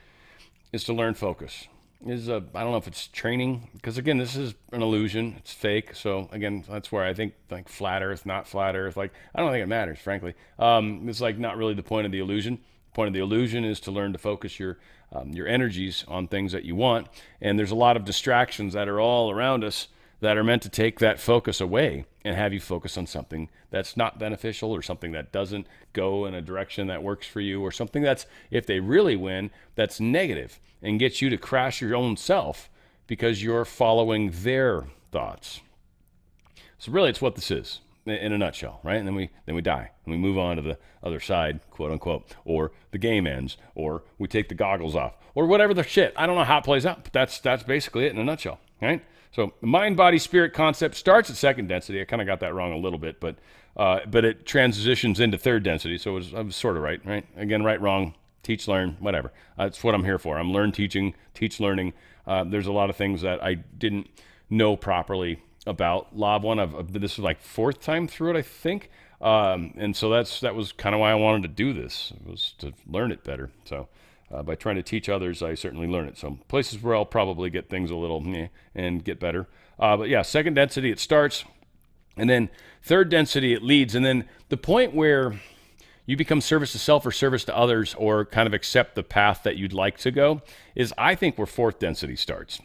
is to learn focus. I don't know if it's training, because again, this is an illusion. It's fake. So again, that's where I think like flat Earth, not flat Earth. Like I don't think it matters, frankly. It's like not really the point of the illusion. The point of the illusion is to learn to focus your energies on things that you want. And there's a lot of distractions that are all around us that are meant to take that focus away and have you focus on something that's not beneficial or something that doesn't go in a direction that works for you, or something that's, if they really win, that's negative and gets you to crash your own self because you're following their thoughts. So really, it's what this is in a nutshell, right? And then we die and we move on to the other side, quote unquote, or the game ends, or we take the goggles off, or whatever the shit. I don't know how it plays out, but that's basically it in a nutshell, right? So the mind, body, spirit concept starts at second density. I kind of got that wrong a little bit, but it transitions into third density. So I was sort of right? Again, right, wrong, teach, learn, whatever. That's what I'm here for. I'm teach, learning. There's a lot of things that I didn't know properly about Law of One. This was like fourth time through it, I think. And so that was kind of why I wanted to do this, was to learn it better. So by trying to teach others, I certainly learn it. So places where I'll probably get things a little meh and get better. But yeah, second density, it starts. And then third density, it leads. And then the point where you become service to self or service to others, or kind of accept the path that you'd like to go, is I think where fourth density starts.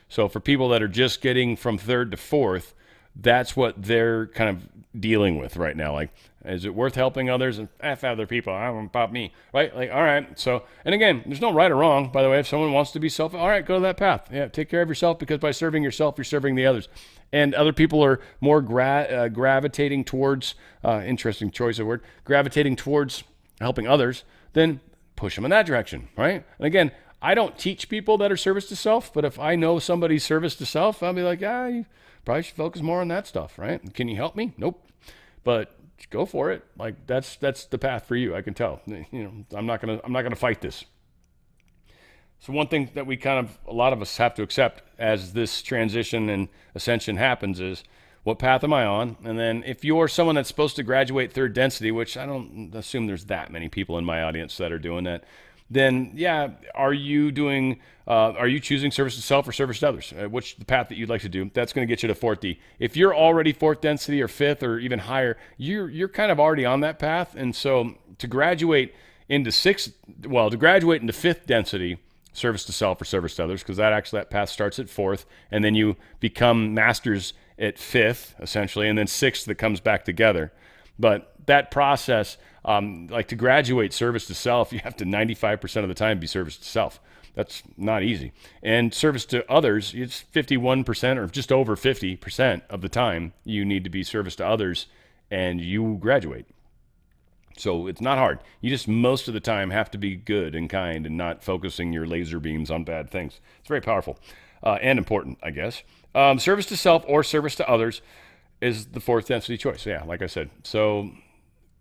So for people that are just getting from third to fourth, that's what they're kind of dealing with right now. Like, is it worth helping others? And F other people, I don't about me, right? Like, all right. So, and again, there's no right or wrong, by the way. If someone wants to be self, all right, go to that path. Yeah, take care of yourself, because by serving yourself, you're serving the others. And other people are more gravitating towards, interesting choice of word, gravitating towards helping others, then push them in that direction, right? And again, I don't teach people that are service to self, but if I know somebody's service to self, I'll be like, you probably should focus more on that stuff, right? Can you help me? Nope. But go for it. Like that's the path for you. I can tell. I'm not gonna fight this. So one thing that a lot of us have to accept as this transition and ascension happens is, what path am I on? And then if you're someone that's supposed to graduate third density, which I don't assume there's that many people in my audience that are doing that, then yeah, are you choosing service to self or service to others? Which the path that you'd like to do, that's going to get you to 4D. If you're already fourth density or fifth or even higher, you're kind of already on that path. And so to graduate into fifth density, service to self or service to others, because that path starts at fourth, and then you become masters at fifth, essentially, and then sixth that comes back together. But that process, like to graduate service to self, you have to 95% of the time be service to self. That's not easy. And service to others, it's 51% or just over 50% of the time you need to be service to others, and you graduate. So it's not hard. You just most of the time have to be good and kind and not focusing your laser beams on bad things. It's very powerful and important, I guess. Service to self or service to others is the fourth density choice. Yeah, like I said. So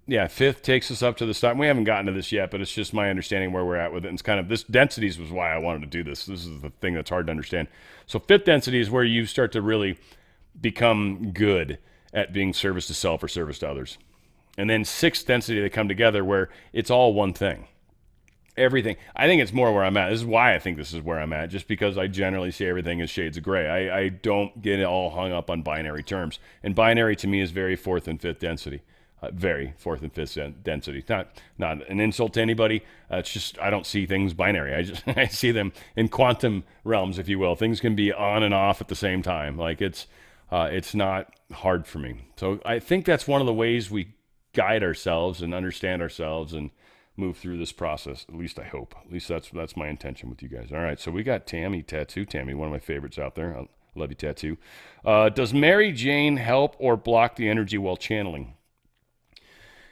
yeah, fifth takes us up to the start. We haven't gotten to this yet, but it's just my understanding where we're at with it. And it's kind of this densities was why I wanted to do this. This is the thing that's hard to understand. So fifth density is where you start to really become good at being service to self or service to others. And then sixth density, they come together where it's all one thing. Everything. I think it's more where I'm at. This is why I think this is where I'm at, just because I generally see everything as shades of gray. I don't get it all hung up on binary terms. And binary to me is very fourth and fifth density. Very fourth and fifth density. Not an insult to anybody. It's just I don't see things binary. I see them in quantum realms, if you will. Things can be on and off at the same time. Like it's not hard for me. So I think that's one of the ways we guide ourselves and understand ourselves and move through this process. At least I hope. At least that's my intention with you guys. All right, so we got Tammy, Tattoo Tammy, one of my favorites out there. I love you, Tattoo. Does Mary Jane help or block the energy while channeling?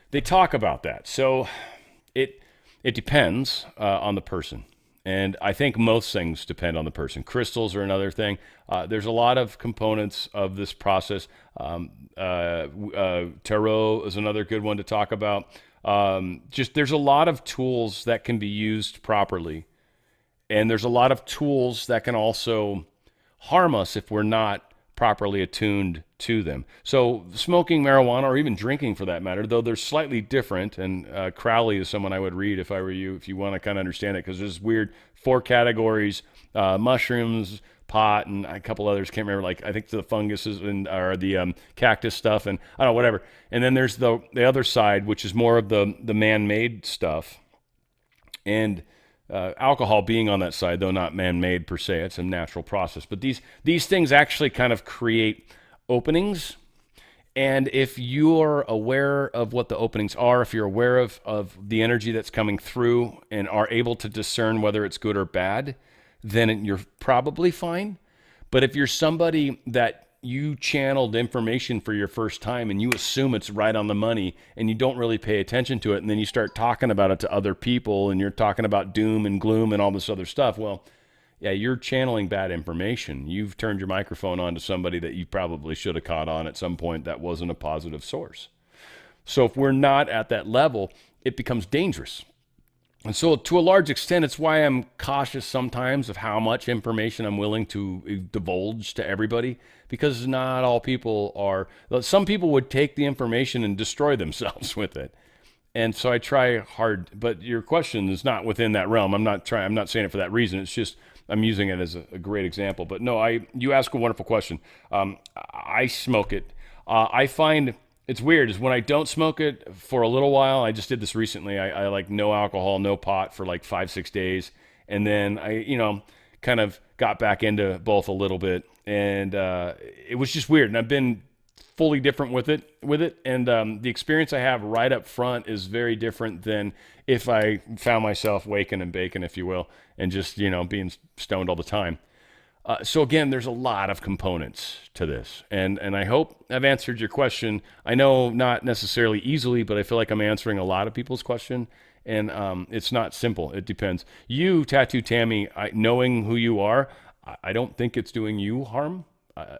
They talk about that. So it depends on the person. And I think most things depend on the person. Crystals are another thing. There's a lot of components of this process. Tarot is another good one to talk about. Just there's a lot of tools that can be used properly. And there's a lot of tools that can also harm us if we're not properly attuned to them. So smoking marijuana, or even drinking for that matter, though they're slightly different, and Crowley is someone I would read if I were you, if you want to kind of understand it, because there's weird 4 categories, mushrooms, pot, and a couple others, can't remember, like I think the funguses or the cactus stuff, and I don't know, whatever. And then there's the other side, which is more of the man-made stuff. And alcohol being on that side, though not man-made per se, it's a natural process. But these things actually kind of create openings. And if you're aware of what the openings are, if you're aware of the energy that's coming through and are able to discern whether it's good or bad, then you're probably fine. But if you're somebody that you channeled information for your first time and you assume it's right on the money and you don't really pay attention to it, and then you start talking about it to other people and you're talking about doom and gloom and all this other stuff, well, yeah, you're channeling bad information. You've turned your microphone on to somebody that you probably should have caught on at some point that wasn't a positive source. So if we're not at that level, it becomes dangerous. And so to a large extent, it's why I'm cautious sometimes of how much information I'm willing to divulge to everybody, because not all people are. Some people would take the information and destroy themselves with it. And so I try hard, but your question is not within that realm. I'm not saying it for that reason. It's just, I'm using it as a great example. But no, you ask a wonderful question. I smoke it. I find it's weird is when I don't smoke it for a little while. I just did this recently. I like no alcohol, no pot for like 5-6 days. And then I, kind of got back into both a little bit. And it was just weird. And I've been fully different with it. And the experience I have right up front is very different than if I found myself waking and baking, if you will, and just, being stoned all the time. So again, there's a lot of components to this, and I hope I've answered your question. I know not necessarily easily, but I feel like I'm answering a lot of people's question, and it's not simple. It depends. You, Tattoo Tammy, knowing who you are, I don't think it's doing you harm.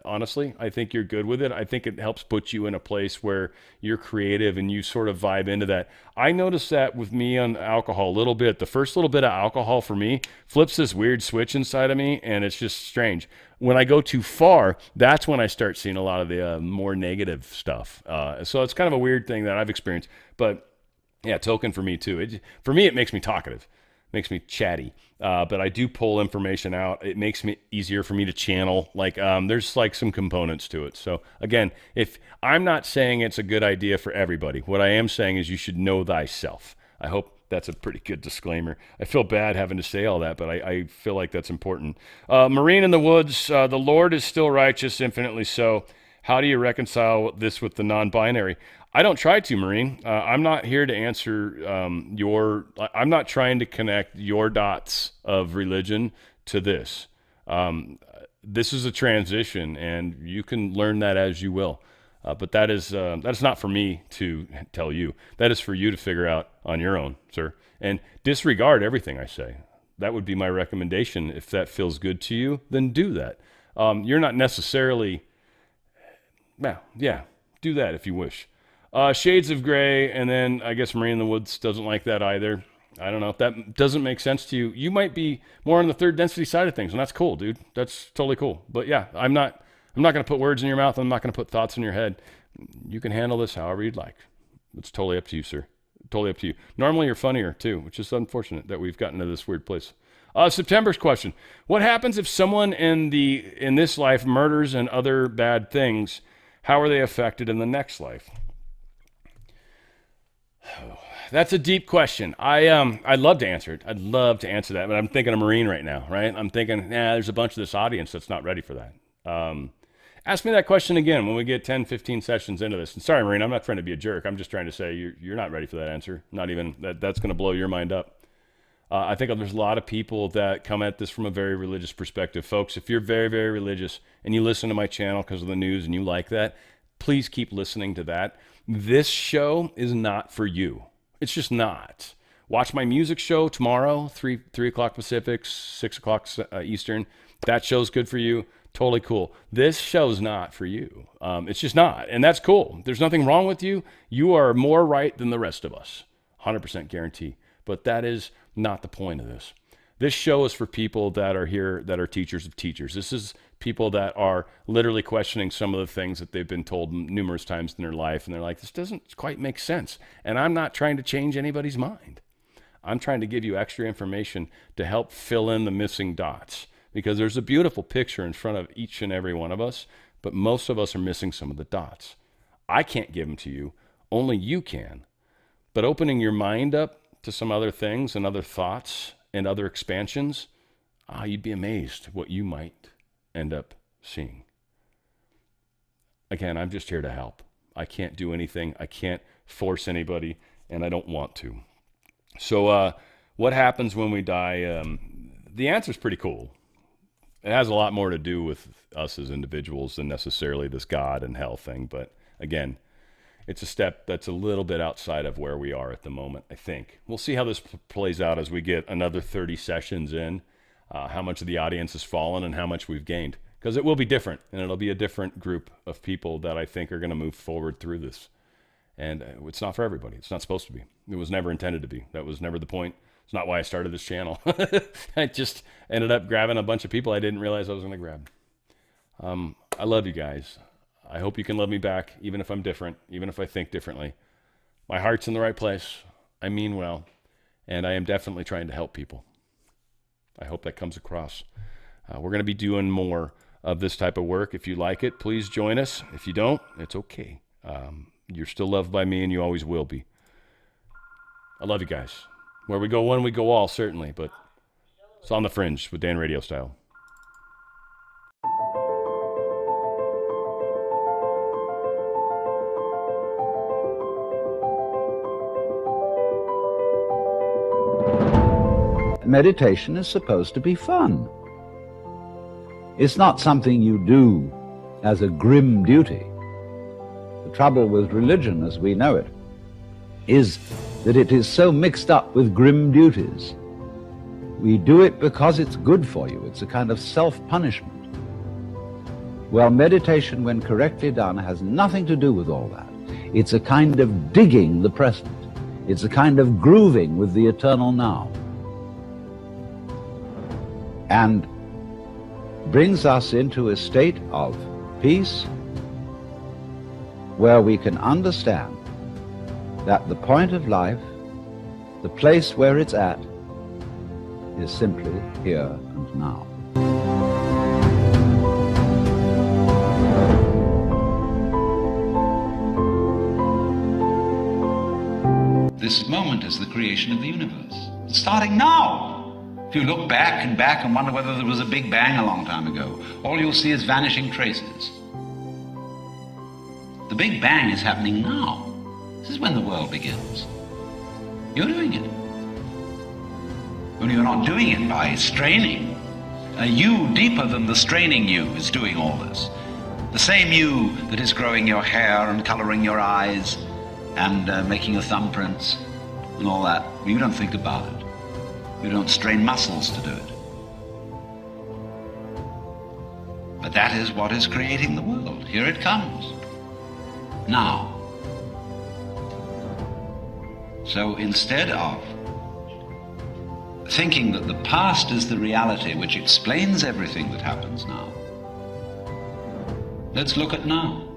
Honestly, I think you're good with it. I think it helps put you in a place where you're creative and you sort of vibe into that. I noticed that with me on alcohol a little bit. The first little bit of alcohol for me flips this weird switch inside of me, and it's just strange. When I go too far, that's when I start seeing a lot of the more negative stuff. So it's kind of a weird thing that I've experienced. But yeah, token for me too. For me, it makes me talkative. Makes me chatty, but I do pull information out. It makes me easier for me to channel. There's like some components to it. So again, if I'm not saying it's a good idea for everybody, what I am saying is you should know thyself. I hope that's a pretty good disclaimer. I feel bad having to say all that, but I feel like that's important. Marine in the Woods, the Lord is still righteous, infinitely so. How do you reconcile this with the non-binary? I don't try to, Marine. I'm not here to answer I'm not trying to connect your dots of religion to this. This is a transition, and you can learn that as you will. But that's not for me to tell you. That is for you to figure out on your own, sir. And disregard everything I say. That would be my recommendation. If that feels good to you, then do that. You're not necessarily... Well, yeah, do that if you wish. Shades of Gray, and then I guess Marine in the Woods doesn't like that either. I don't know if that doesn't make sense to you. You might be more on the third density side of things, and that's cool, dude. That's totally cool. But yeah, I'm not going to put words in your mouth. I'm not going to put thoughts in your head. You can handle this however you'd like. It's totally up to you, sir. Totally up to you. Normally you're funnier too, which is unfortunate that we've gotten to this weird place. September's question: what happens if someone in this life murders and other bad things? How are they affected in the next life? That's a deep question. I'd love to answer it. I'd love to answer that, but I'm thinking of Marine right now, right? I'm thinking, there's a bunch of this audience that's not ready for that. Ask me that question again when we get 10, 15 sessions into this. And sorry, Marine, I'm not trying to be a jerk. I'm just trying to say you're not ready for that answer. Not even that's going to blow your mind up. I think there's a lot of people that come at this from a very religious perspective. Folks, if you're very, very religious and you listen to my channel because of the news and you like that, please keep listening to that. This show is not for you. It's just not. Watch my music show tomorrow, 3 o'clock Pacific, 6 o'clock Eastern. That show's good for you. Totally cool. This show's not for you. It's just not. And that's cool. There's nothing wrong with you. You are more right than the rest of us. 100% guarantee. But that is not the point of this. This show is for people that are here, that are teachers of teachers. This is people that are literally questioning some of the things that they've been told numerous times in their life. And they're like, this doesn't quite make sense. And I'm not trying to change anybody's mind. I'm trying to give you extra information to help fill in the missing dots. Because there's a beautiful picture in front of each and every one of us, but most of us are missing some of the dots. I can't give them to you. Only you can. But opening your mind up to some other things and other thoughts and other expansions, you'd be amazed what you might end up seeing. Again, I'm just here to help. I can't do anything. I can't force anybody, and I don't want to. So what happens when we die? The answer's pretty cool. It has a lot more to do with us as individuals than necessarily this God and hell thing. But again, it's a step that's a little bit outside of where we are at the moment, I think. We'll see how this plays out as we get another 30 sessions in, how much of the audience has fallen and how much we've gained. Because it will be different, and it'll be a different group of people that I think are going to move forward through this. And it's not for everybody. It's not supposed to be. It was never intended to be. That was never the point. It's not why I started this channel. I just ended up grabbing a bunch of people I didn't realize I was going to grab. I love you guys. I hope you can love me back, even if I'm different, even if I think differently. My heart's in the right place. I mean well, and I am definitely trying to help people. I hope that comes across. We're going to be doing more of this type of work. If you like it, please join us. If you don't, it's okay. You're still loved by me, and you always will be. I love you guys. Where we go one, we go all, certainly, but it's on the Fringe with Dan RadioStyle. Meditation is supposed to be fun. It's not something you do as a grim duty. The trouble with religion as we know it is that it is so mixed up with grim duties. We do it because it's good for you. It's a kind of self-punishment. Well, meditation, when correctly done, has nothing to do with all that. It's a kind of digging the present. It's a kind of grooving with the eternal now. And brings us into a state of peace where we can understand that the point of life, the place where it's at, is simply here and now. This moment is the creation of the universe. It's starting now. If you look back and wonder whether there was a big bang a long time ago, all you'll see is vanishing traces. The big bang is happening now. This is when the world begins. You're doing it. Only you're not doing it by straining. A you deeper than the straining you is doing all this. The same you that is growing your hair and coloring your eyes and making your thumbprints and all that. Well, you don't think about it. You don't strain muscles to do it. But that is what is creating the world. Here it comes. Now. So instead of thinking that the past is the reality which explains everything that happens now, let's look at now.